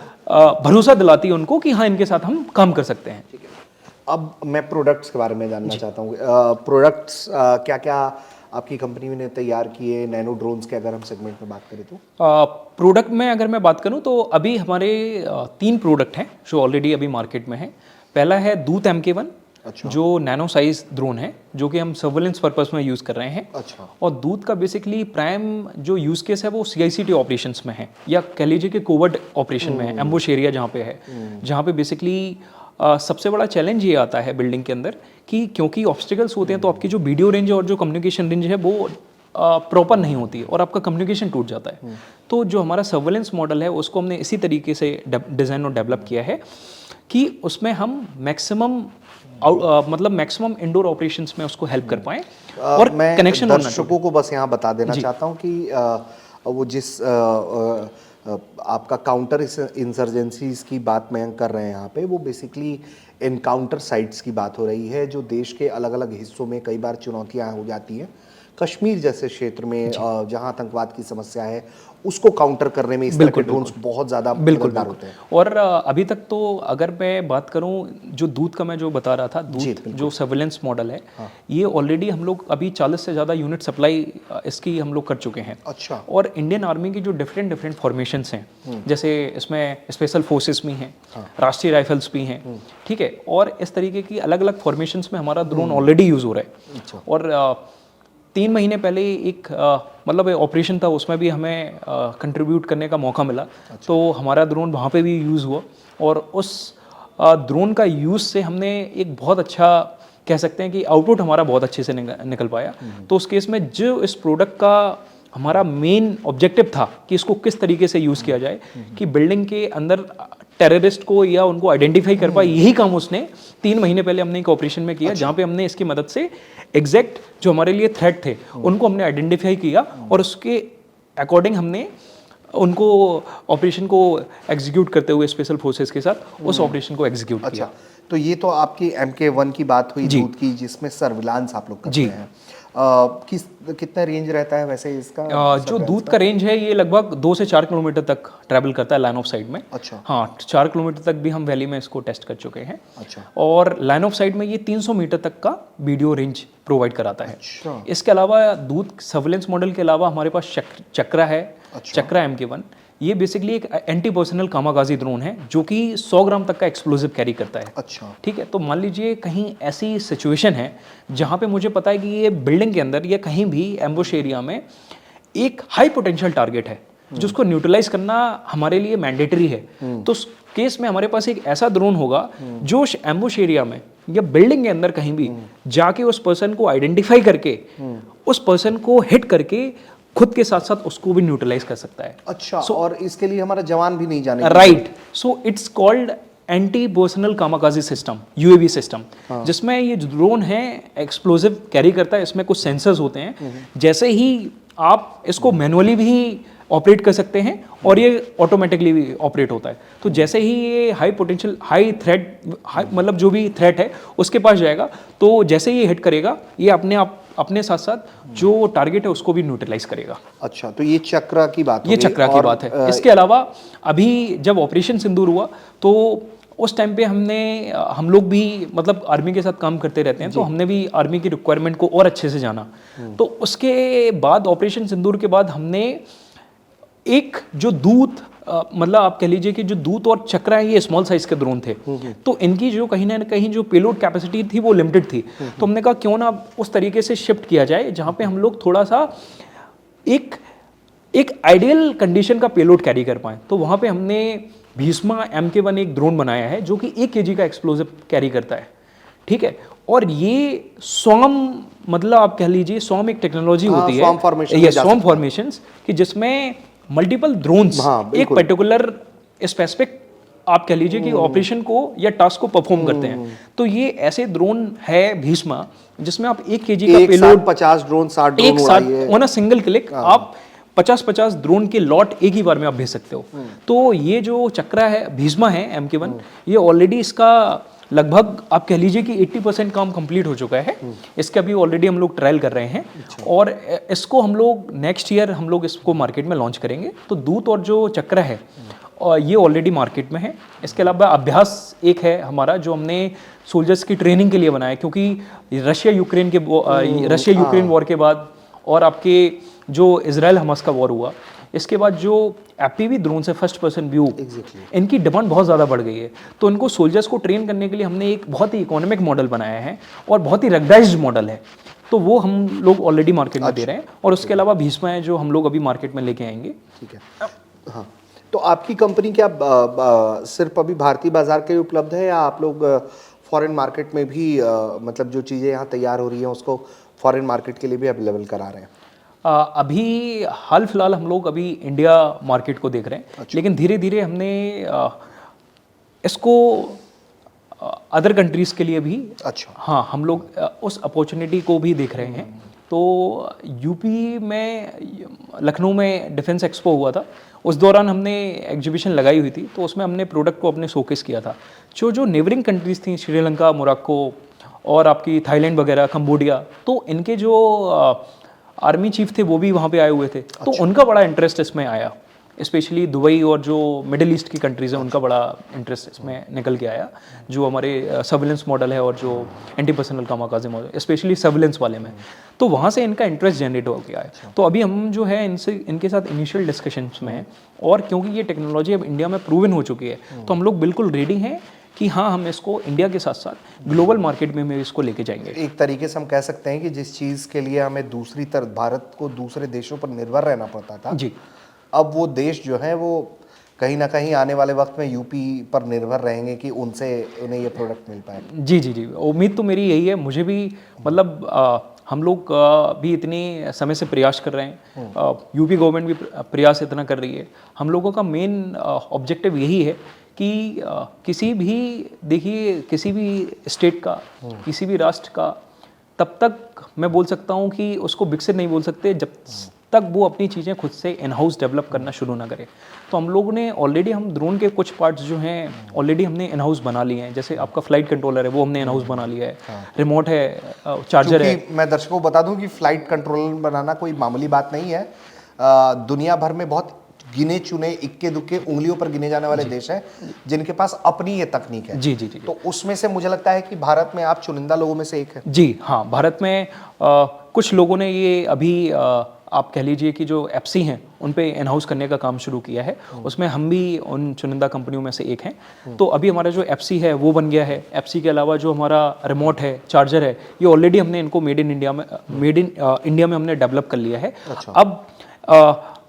भरोसा दिलाती है उनको कि हाँ, इनके साथ हम काम कर सकते हैं। अब मैं प्रोडक्ट्स के बारे में जानना चाहता हूँ। प्रोडक्ट्स क्या क्या आपकी कंपनी ने तैयार किए, नैनो ड्रोन्स के अगर हम सेगमेंट में बात करें तो? प्रोडक्ट में अगर मैं बात करूं तो अभी हमारे 3 प्रोडक्ट हैं जो ऑलरेडी अभी मार्केट में हैं। पहला है दूत MK1, जो नैनो साइज ड्रोन है, जो कि हम सर्वेलेंस पर्पस में यूज़ कर रहे हैं। और दूत का बेसिकली प्राइम जो यूज़ केस है वो CICT ऑपरेशंस में है, या कह लीजिए कि कोवर्ट ऑपरेशन में है, एम्बुश एरिया जहाँ पे है, जहाँ पे बेसिकली सबसे बड़ा चैलेंज ये आता है बिल्डिंग के अंदर कि क्योंकि ऑब्स्टिकल्स होते हैं तो आपकी जो वीडियो रेंज और जो कम्युनिकेशन रेंज है वो प्रॉपर नहीं होती है और आपका कम्युनिकेशन टूट जाता है। तो जो हमारा सर्वेलेंस मॉडल है उसको हमने इसी तरीके से डिज़ाइन और डेवलप किया है कि उसमें हम मैक्सिमम इंडोर ऑपरेशंस में उसको हेल्प कर पाएँ और कनेक्शन होना। दर्शकों को बस यहाँ बता देना चाहता हूँ कि वो जिस आपका काउंटर इंसर्जेंसीज की बात मैं कर रहे हैं यहाँ पे, वो बेसिकली एनकाउंटर साइट्स की बात हो रही है जो देश के अलग अलग हिस्सों में कई बार चुनौतियाँ हो जाती हैं। कश्मीर जैसे क्षेत्र में जहाँ आतंकवाद की समस्या है उसको काउंटर करने में इस तरह के ड्रोन्स बहुत ज़्यादा मददगार होते हैं। और अभी तक तो अगर मैं बात करूं, जो दूत का मैं जो बता रहा था, दूत जो सर्वेलेंस मॉडल है, ये ऑलरेडी हम लोग अभी 40 से ज़्यादा यूनिट सप्लाई इसकी हम लोग कर चुके हैं। अच्छा। और इंडियन आर्मी की जो डिफरेंट फॉर्मेशंस हैं, जैसे इसमें स्पेशल फोर्सेस भी हैं, राष्ट्रीय राइफल्स भी हैं, ठीक है, और इस तरीके की अलग अलग फॉर्मेशंस में हमारा ड्रोन ऑलरेडी यूज़ हो रहा है। और 3 महीने पहले एक मतलब ऑपरेशन था, उसमें भी हमें कंट्रीब्यूट करने का मौका मिला। तो हमारा ड्रोन वहाँ पे भी यूज़ हुआ, और उस ड्रोन का यूज़ से हमने एक बहुत अच्छा कह सकते हैं कि आउटपुट हमारा बहुत अच्छे से निकल पाया। तो उस केस में जो इस प्रोडक्ट का हमारा मेन ऑब्जेक्टिव था कि इसको किस तरीके से यूज़ किया जाए कि बिल्डिंग के अंदर टेररिस्ट को या उनको आइडेंटिफाई कर पाए। यही काम उसने 3 महीने पहले हमने एक ऑपरेशन में किया, जहाँ पे हमने इसकी मदद से एग्जैक्ट जो हमारे लिए थ्रेट थे उनको हमने आइडेंटिफाई किया और उसके अकॉर्डिंग हमने उनको ऑपरेशन को एग्जीक्यूट करते हुए स्पेशल फोर्सेस के साथ उस ऑपरेशन को एग्जीक्यूट किया। अच्छा, तो ये तो आपकी MK1 की बात हुई दूध की, जिसमें सर्विलांस आप लोग करते हैं। कितना रेंज रहता है वैसे इसका? जो दूध का रेंज है ये लगभग 2 से 4 किलोमीटर तक ट्रैवल करता है लाइन ऑफ साइट में। अच्छा। हाँ, 4 किलोमीटर तक भी हम वैली में इसको टेस्ट कर चुके हैं। अच्छा। और लाइन ऑफ साइट में ये 300 मीटर तक का वीडियो रेंज प्रोवाइड कराता है। अच्छा। इसके अलावा दूध सर्विलेंस मॉडल के अलावा हमारे पास चक्रा है। अच्छा। चक्रा MK1 ये बेसिकली एक एंटी पर्सनल कामागाजी ड्रोन है जो कि 100 ग्राम तक का एक्सप्लोजिव कैरी करता है। अच्छा। ठीक है, तो मान लीजिए कहीं ऐसी सिचुएशन है जहाँ पे मुझे पता है कि ये बिल्डिंग के अंदर या कहीं भी एम्बुश एरिया में एक हाई पोटेंशियल टारगेट है जिसको न्यूट्रलाइज करना हमारे लिए मैंडेटरी है। तो उस केस में हमारे पास एक ऐसा ड्रोन होगा जो एम्बुश एरिया में या बिल्डिंग के अंदर कहीं भी जाके उस पर्सन को आइडेंटिफाई करके उस पर्सन को हिट करके खुद के साथ साथ उसको भी न्यूट्रलाइज कर सकता है। अच्छा। और इसके लिए हमारा जवान भी नहीं जाने? Right, so it's called anti personnel kamikaze system, UAV system, जिसमें ये जो ड्रोन है एक्सप्लोजिव कैरी करता है। इसमें कुछ सेंसर्स होते हैं, जैसे ही आप इसको मैनुअली भी ऑपरेट कर सकते हैं और ये ऑटोमेटिकली भी ऑपरेट होता है। तो जैसे ही ये हाई पोटेंशियल हाई थ्रेट मतलब जो भी थ्रेट है उसके पास जाएगा, तो जैसे ही ये हिट करेगा ये अपने साथ साथ जो टारगेट है उसको भी न्यूट्रलाइज करेगा। अच्छा, तो ये चक्रा की बात ये चक्रा की बात है। इसके अलावा अभी जब ऑपरेशन सिंदूर हुआ तो उस टाइम पे हम लोग भी मतलब आर्मी के साथ काम करते रहते हैं, तो हमने भी आर्मी की रिक्वायरमेंट को और अच्छे से जाना। तो उसके बाद ऑपरेशन सिंदूर के बाद हमने एक जो दूत मतलब आप कह लीजिए कि जो दूत और चक्रा है ये स्मॉल साइज के ड्रोन थे, तो इनकी जो कहीं ना कहीं जो पेलोड कैपेसिटी थी वो लिमिटेड थी। तो हमने कहा क्यों ना उस तरीके से शिफ्ट किया जाए जहाँ पे हम लोग थोड़ा सा एक आइडियल कंडीशन का पेलोड कैरी कर पाएँ। तो वहाँ पे हमने भीष्मा MK1 एक ड्रोन बनाया है जो कि 1 kg का एक्सप्लोजिव कैरी करता है। ठीक है, और ये स्वॉर्म मतलब आप कह लीजिए स्वॉर्म एक टेक्नोलॉजी होती है, ये स्वॉर्म फॉर्मेशंस कि जिसमें मल्टीपल ड्रोन्स एक पर्टिकुलर स्पेसिफिक आप कह लीजिए कि ऑपरेशन को या टास्क को परफॉर्म करते हैं। तो ये ऐसे ड्रोन है भीष्मा जिसमें आप 1 kg का पेलोड 50 ड्रोन 60 ड्रोन एक साथ ऑन अ सिंगल क्लिक आप 50-50 ड्रोन के लॉट एक ही बार में आप भेज सकते हो। तो ये जो चक्रा है भीष्मा है MK1 ये ऑलरेडी इसका लगभग आप कह लीजिए कि 80% काम कंप्लीट हो चुका है। इसका भी ऑलरेडी हम लोग ट्रायल कर रहे हैं और इसको हम लोग नेक्स्ट ईयर हम लोग इसको मार्केट में लॉन्च करेंगे। तो दूत और जो चक्र है और ये ऑलरेडी मार्केट में है। इसके अलावा अभ्यास एक है हमारा जो हमने सोल्जर्स की ट्रेनिंग के लिए बनाया, क्योंकि रशिया यूक्रेन वॉर के बाद और आपके जो इजराइल हमास का वॉर हुआ इसके बाद जो FPV ड्रोन से फर्स्ट पर्सन व्यू इनकी डिमांड बहुत ज़्यादा बढ़ गई है। तो इनको सोल्जर्स को ट्रेन करने के लिए हमने एक बहुत ही इकोनॉमिक मॉडल बनाया है और बहुत ही रगडाइज्ड मॉडल है। तो वो हम लोग ऑलरेडी मार्केट में दे रहे हैं और उसके अलावा भीष्मा है जो हम लोग अभी मार्केट में लेके आएंगे। ठीक है। हाँ, तो आपकी कंपनी क्या सिर्फ अभी भारतीय बाजार के लिए उपलब्ध है या आप लोग फॉरेन मार्केट में भी मतलब जो चीज़ें यहाँ तैयार हो रही हैं उसको फॉरेन मार्केट के लिए भी अवेलेबल करा रहे हैं? अभी हाल फिलहाल हम लोग अभी इंडिया मार्केट को देख रहे हैं। अच्छा। लेकिन धीरे धीरे हमने इसको अदर कंट्रीज़ के लिए भी अच्छा हाँ हम लोग उस अपॉर्चुनिटी को भी देख रहे हैं। तो यूपी में लखनऊ में डिफेंस एक्सपो हुआ था, उस दौरान हमने एग्जीबिशन लगाई हुई थी। तो उसमें हमने प्रोडक्ट को अपने शोकेस किया था। जो नेबरिंग कंट्रीज़ थी श्रीलंका, मोरक्को और आपकी थाईलैंड वगैरह, कंबोडिया, तो इनके जो आर्मी चीफ थे वो भी वहाँ पे आए हुए थे। तो उनका बड़ा इंटरेस्ट इसमें आया, स्पेशली दुबई और जो मिडिल ईस्ट की कंट्रीज़ हैं उनका बड़ा इंटरेस्ट इसमें निकल के आया। जो हमारे सर्विलेंस मॉडल है और जो anti personnel kamikaze model specially surveillance वाले में, तो वहाँ से इनका इंटरेस्ट जनरेट हो गया है। तो अभी हम जो है इनके साथ इनिशियल डिस्कशंस में हैं और क्योंकि ये टेक्नोलॉजी अब इंडिया में प्रूवन हो चुकी है तो हम लोग बिल्कुल रेडी हैं कि हाँ हम इसको इंडिया के साथ साथ ग्लोबल मार्केट में इसको लेके जाएंगे। एक तरीके से हम कह सकते हैं कि जिस चीज़ के लिए हमें दूसरी तरफ भारत को दूसरे देशों पर निर्भर रहना पड़ता था जी, अब वो देश जो है वो कहीं ना कहीं आने वाले वक्त में यूपी पर निर्भर रहेंगे कि उन्हें ये प्रोडक्ट मिल पाए। जी जी जी, उम्मीद तो मेरी यही है। मुझे भी मतलब हम लोग भी इतनी समय से प्रयास कर रहे हैं, यूपी गवर्नमेंट भी प्रयास इतना कर रही है। हम लोगों का मेन ऑब्जेक्टिव यही है कि किसी भी, देखिए किसी भी स्टेट का, किसी भी राष्ट्र का तब तक मैं बोल सकता हूँ कि उसको विकसित नहीं बोल सकते जब तक वो अपनी चीज़ें खुद से इन हाउस डेवलप करना शुरू ना करे। तो हम लोगों ने ऑलरेडी, हम ड्रोन के कुछ पार्ट्स जो हैं ऑलरेडी हमने इन हाउस बना लिए हैं। जैसे आपका फ्लाइट कंट्रोलर है वो हमने इन हाउस बना लिया है, रिमोट है, चार्जर है। क्योंकि मैं दर्शकों को बता दूं कि फ्लाइट कंट्रोलर बनाना कोई मामूली बात नहीं है। दुनिया भर में बहुत गिने चुने, इक्के दुक्के, उंगलियों पर गिने जाने वाले देश हैं जिनके पास अपनी ये तकनीक है। जी जी जी। तो उसमें से मुझे लगता है कि भारत में आप चुनिंदा लोगों में से एक है। जी हाँ, भारत में कुछ लोगों ने ये अभी आप कह लीजिए कि जो एफसी हैं उन पे इन हाउस करने का काम शुरू किया है। उसमें हम भी उन चुनिंदा कंपनियों में से एक हैं। तो अभी हमारा जो एफसी है वो बन गया है। एफसी के अलावा जो हमारा रिमोट है, चार्जर है, ये ऑलरेडी हमने इनको मेड इन इंडिया में हमने डेवलप कर लिया है। अच्छा। अब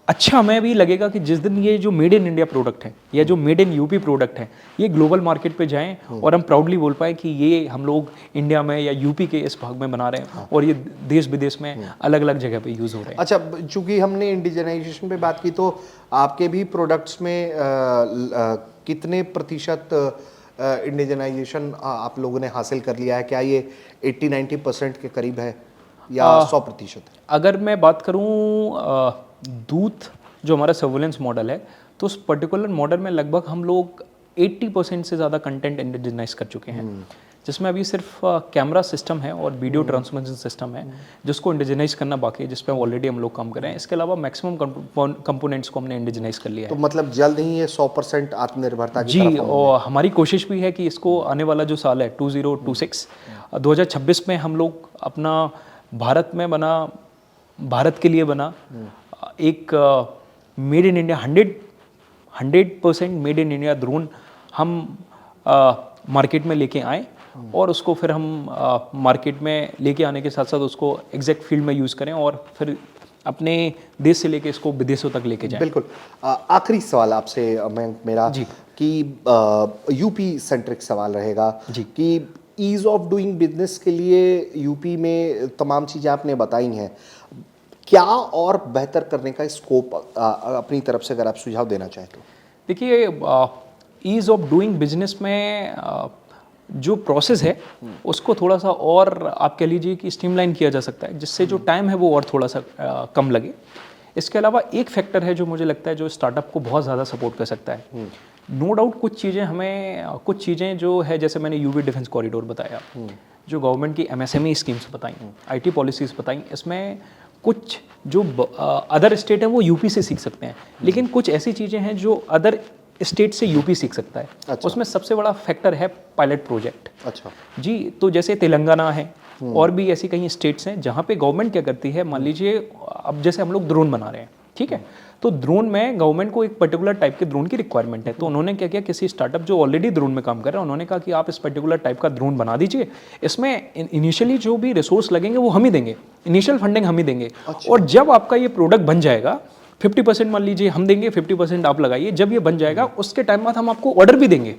अच्छा हमें भी लगेगा कि जिस दिन ये जो मेड इन इंडिया प्रोडक्ट है या जो मेड इन यूपी प्रोडक्ट है ये ग्लोबल मार्केट पे जाएं और हम प्राउडली बोल पाए कि ये हम लोग इंडिया में या यूपी के इस भाग में बना रहे हैं और ये देश विदेश में अलग अलग जगह पे यूज़ हो रहे हैं। अच्छा, चूंकि हमने इंडिजिनाइजेशन पे बात की तो आपके भी प्रोडक्ट्स में कितने प्रतिशत इंडिजिनाइजेशन आप लोगों ने हासिल कर लिया है? क्या ये 80-90% के करीब है या 100%? अगर मैं बात करूं दूत जो हमारा सर्वेलेंस मॉडल है तो उस पर्टिकुलर मॉडल में लगभग हम लोग 80% से ज़्यादा कंटेंट इंडिजिनाइज कर चुके हैं, जिसमें अभी सिर्फ कैमरा सिस्टम है और वीडियो ट्रांसमिशन सिस्टम है जिसको इंडिजिनाइज करना बाकी है, जिस पर ऑलरेडी हम लोग काम कर रहे हैं। इसके अलावा मैक्सिमम कंपोनेंट्स को हमने इंडिजिनाइज कर लिया है। तो मतलब जल्द ही ये 100% आत्मनिर्भरता की जी, तरफ हम और हमारी कोशिश भी है कि इसको आने वाला जो साल है 2026 में हम लोग अपना भारत में बना, भारत के लिए बना एक made in India 100% made in India drone हम मार्केट में लेके आए और उसको फिर हम मार्केट में लेके आने के साथ साथ उसको एग्जैक्ट फील्ड में यूज़ करें और फिर अपने देश से लेके इसको विदेशों तक लेके जाएं। बिल्कुल। आखिरी सवाल आपसे मेरा जी। कि यूपी सेंट्रिक सवाल रहेगा जी। कि ईज ऑफ डूइंग बिजनेस के लिए यूपी में तमाम चीज़ें आपने बताई हैं, क्या और बेहतर करने का स्कोप अपनी तरफ से अगर आप सुझाव देना चाहें तो? देखिए, ईज़ ऑफ डूइंग बिजनेस में जो प्रोसेस है उसको थोड़ा सा और आप कह लीजिए कि स्ट्रीमलाइन किया जा सकता है, जिससे जो टाइम है वो और थोड़ा सा कम लगे। इसके अलावा एक फैक्टर है जो मुझे लगता है जो स्टार्टअप को बहुत ज़्यादा सपोर्ट कर सकता है। नो डाउट कुछ चीज़ें जो है, जैसे मैंने यूवी डिफेंस कॉरिडोर बताया, जो गवर्नमेंट की एमएसएमई स्कीम्स बताई, आईटी पॉलिसीज़ बताई, इसमें कुछ जो अदर स्टेट हैं वो यूपी से सीख सकते हैं, लेकिन कुछ ऐसी चीज़ें हैं जो अदर स्टेट से यूपी सीख सकता है। अच्छा। उसमें सबसे बड़ा फैक्टर है पायलट प्रोजेक्ट। अच्छा जी, तो जैसे तेलंगाना है और भी ऐसी कई स्टेट्स हैं जहाँ पे गवर्नमेंट क्या करती है, मान लीजिए अब जैसे हम लोग ड्रोन बना रहे हैं, ठीक है, तो ड्रोन में गवर्नमेंट को एक पर्टिकुलर टाइप के ड्रोन की रिक्वायरमेंट है। तो उन्होंने क्या किया, किसी स्टार्टअप जो ऑलरेडी ड्रोन में काम कर रहा है, उन्होंने कहा कि आप इस पर्टिकुलर टाइप का ड्रोन बना दीजिए, इसमें इनिशियली जो भी रिसोर्स लगेंगे वो हम ही देंगे, इनिशियल फंडिंग हम ही देंगे। और जब आपका ये प्रोडक्ट बन जाएगा 50% मान लीजिए हम देंगे, 50% आप लगाइए। जब ये बन जाएगा उसके टाइम बाद हम आपको ऑर्डर भी देंगे,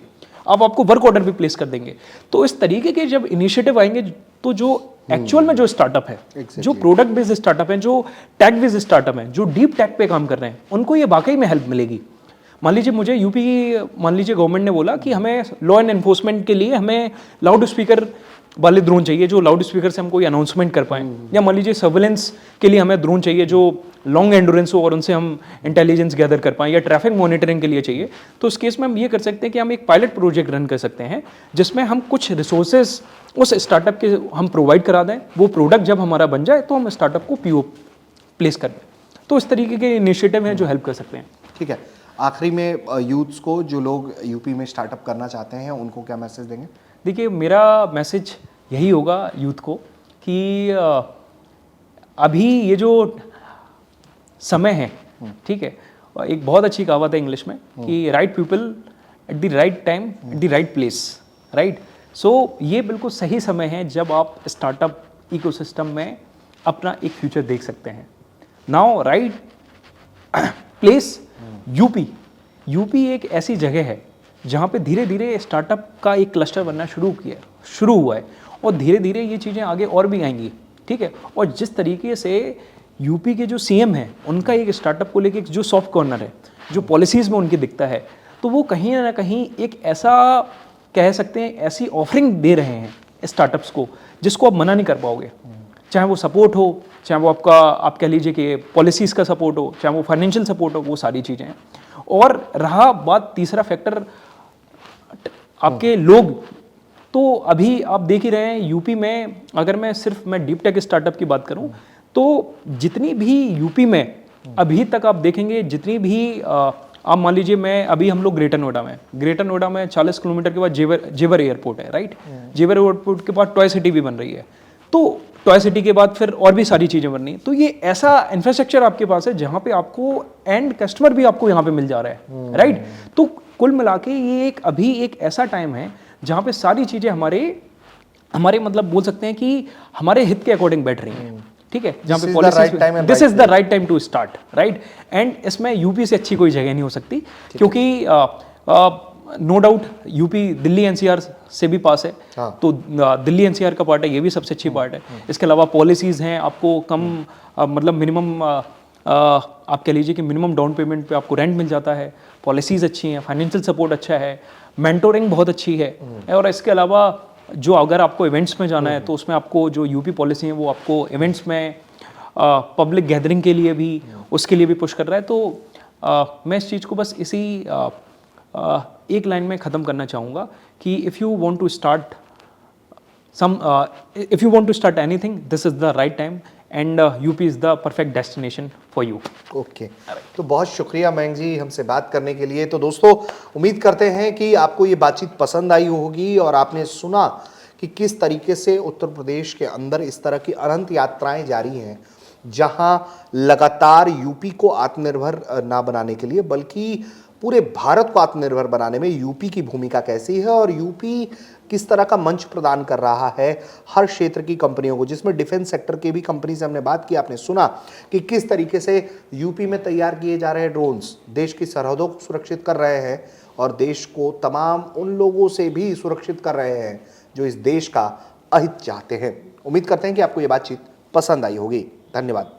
आप आपको वर्क ऑर्डर भी प्लेस कर देंगे। तो इस तरीके के जब इनिशिएटिव आएंगे तो जो एक्चुअल में जो स्टार्टअप है, जो प्रोडक्ट बेस्ड स्टार्टअप है, जो टेक बेस्ड स्टार्टअप है, जो डीप टेक पे काम कर रहे हैं, उनको ये वाकई में हेल्प मिलेगी। मान लीजिए मुझे यूपी, मान लीजिए गवर्नमेंट ने बोला कि हमें लॉ एंड एनफोर्समेंट के लिए हमें लाउड स्पीकर वाले ड्रोन चाहिए जो लाउड स्पीकर से हम कोई अनाउंसमेंट कर पाएँ, या मान लीजिए सर्वेलेंस के लिए हमें ड्रोन चाहिए जो लॉन्ग एंडोरेंस हो और उनसे हम इंटेलिजेंस गैदर कर पाएँ, या ट्रैफिक मॉनिटरिंग के लिए चाहिए। तो उस केस में हम ये कर सकते हैं कि हम एक पायलट प्रोजेक्ट रन कर सकते हैं जिसमें हम कुछ रिसोर्सेज उस स्टार्टअप के हम प्रोवाइड करा दें। वो प्रोडक्ट जब हमारा बन जाए तो हम स्टार्टअप को पीओ प्लेस कर दें। तो इस तरीके के इनिशिएटिव हैं जो हेल्प कर सकते हैं। ठीक है, आखिरी में यूथ्स को, जो लोग यूपी में स्टार्टअप करना चाहते हैं, उनको क्या मैसेज देंगे? देखिए, मेरा मैसेज यही होगा यूथ को कि अभी ये जो समय है, ठीक है, एक बहुत अच्छी कहावत है इंग्लिश में कि right people at the right time at the right place, right. So ये बिल्कुल सही समय है जब आप स्टार्टअप इकोसिस्टम में अपना एक फ्यूचर देख सकते हैं। नाउ राइट प्लेस यूपी एक ऐसी जगह है जहाँ पे धीरे धीरे स्टार्टअप का एक क्लस्टर बनना शुरू हुआ है और धीरे धीरे ये चीज़ें आगे और भी आएंगी। ठीक है। और जिस तरीके से यूपी के जो सीएम हैं उनका एक स्टार्टअप को लेके जो सॉफ्ट कॉर्नर है, जो पॉलिसीज़ में उनकी दिखता है, तो वो कहीं ना कहीं एक ऐसा कह सकते हैं ऐसी ऑफरिंग दे रहे हैं स्टार्टअप्स को जिसको आप मना नहीं कर पाओगे। चाहे वो सपोर्ट हो, चाहे वो आपका आप कह लीजिए कि पॉलिसीज़ का सपोर्ट हो, चाहे वो फाइनेंशियल सपोर्ट हो, वो सारी चीज़ें हैं। और रहा बात तीसरा फैक्टर आपके लोग, तो अभी आप देख ही रहे हैं यूपी में, अगर मैं डीप टेक स्टार्टअप की बात करूं तो जितनी भी यूपी में अभी तक आप देखेंगे, जितनी भी आप मान लीजिए हम लोग ग्रेटर नोएडा में 40 किलोमीटर के बाद जेवर एयरपोर्ट है, राइट। जेवर एयरपोर्ट के बाद टॉय सिटी भी बन रही है, तो टॉय सिटी के बाद फिर और भी सारी चीज़ें बन रही हैं। तो ये ऐसा इंफ्रास्ट्रक्चर आपके पास है जहाँ पे आपको एंड कस्टमर भी आपको यहाँ पे मिल जा रहा है, राइट। तो कुल मिला के ये अभी एक ऐसा टाइम है जहाँ पे सारी चीज़ें हमारे मतलब बोल सकते हैं कि हमारे हित के अकॉर्डिंग बैठ रही हैं, ठीक है। जहाँ पे policy, this is the right time to start, right. And इसमें यूपी से अच्छी कोई जगह नहीं हो सकती, क्योंकि नो डाउट यूपी दिल्ली एनसीआर से भी पास है। हाँ। तो दिल्ली एनसीआर का पार्ट है, ये भी सबसे अच्छी पार्ट है। इसके अलावा पॉलिसीज़ हैं, आपको कम मतलब मिनिमम आप कह लीजिए कि मिनिमम डाउन पेमेंट पे आपको रेंट मिल जाता है। पॉलिसीज़ अच्छी हैं, फाइनेंशियल सपोर्ट अच्छा है, मेंटोरिंग बहुत अच्छी है। और इसके अलावा जो अगर आपको इवेंट्स में जाना है तो उसमें आपको जो यूपी पॉलिसी है वो आपको इवेंट्स में पब्लिक गैदरिंग के लिए भी, उसके लिए भी पुश कर रहा है। तो मैं इस चीज़ को बस इसी एक लाइन में ख़त्म करना चाहूँगा कि if you want to start anything, this is the right time and UP is the perfect destination for you. Okay, तो बहुत शुक्रिया मयंक जी हमसे बात करने के लिए। तो दोस्तों, उम्मीद करते हैं कि आपको ये बातचीत पसंद आई होगी और आपने सुना कि किस तरीके से उत्तर प्रदेश के अंदर इस तरह की अनंत यात्राएं जारी हैं, जहां लगातार यूपी को आत्मनिर्भर ना बनाने के लिए बल्कि पूरे भारत को आत्मनिर्भर बनाने में यूपी की भूमिका कैसी है और यूपी किस तरह का मंच प्रदान कर रहा है हर क्षेत्र की कंपनियों को, जिसमें डिफेंस सेक्टर की भी कंपनी से हमने बात की। आपने सुना कि किस तरीके से यूपी में तैयार किए जा रहे ड्रोन्स देश की सरहदों को सुरक्षित कर रहे हैं और देश को तमाम उन लोगों से भी सुरक्षित कर रहे हैं जो इस देश का अहित चाहते हैं। उम्मीद करते हैं कि आपको ये बातचीत पसंद आई होगी। धन्यवाद।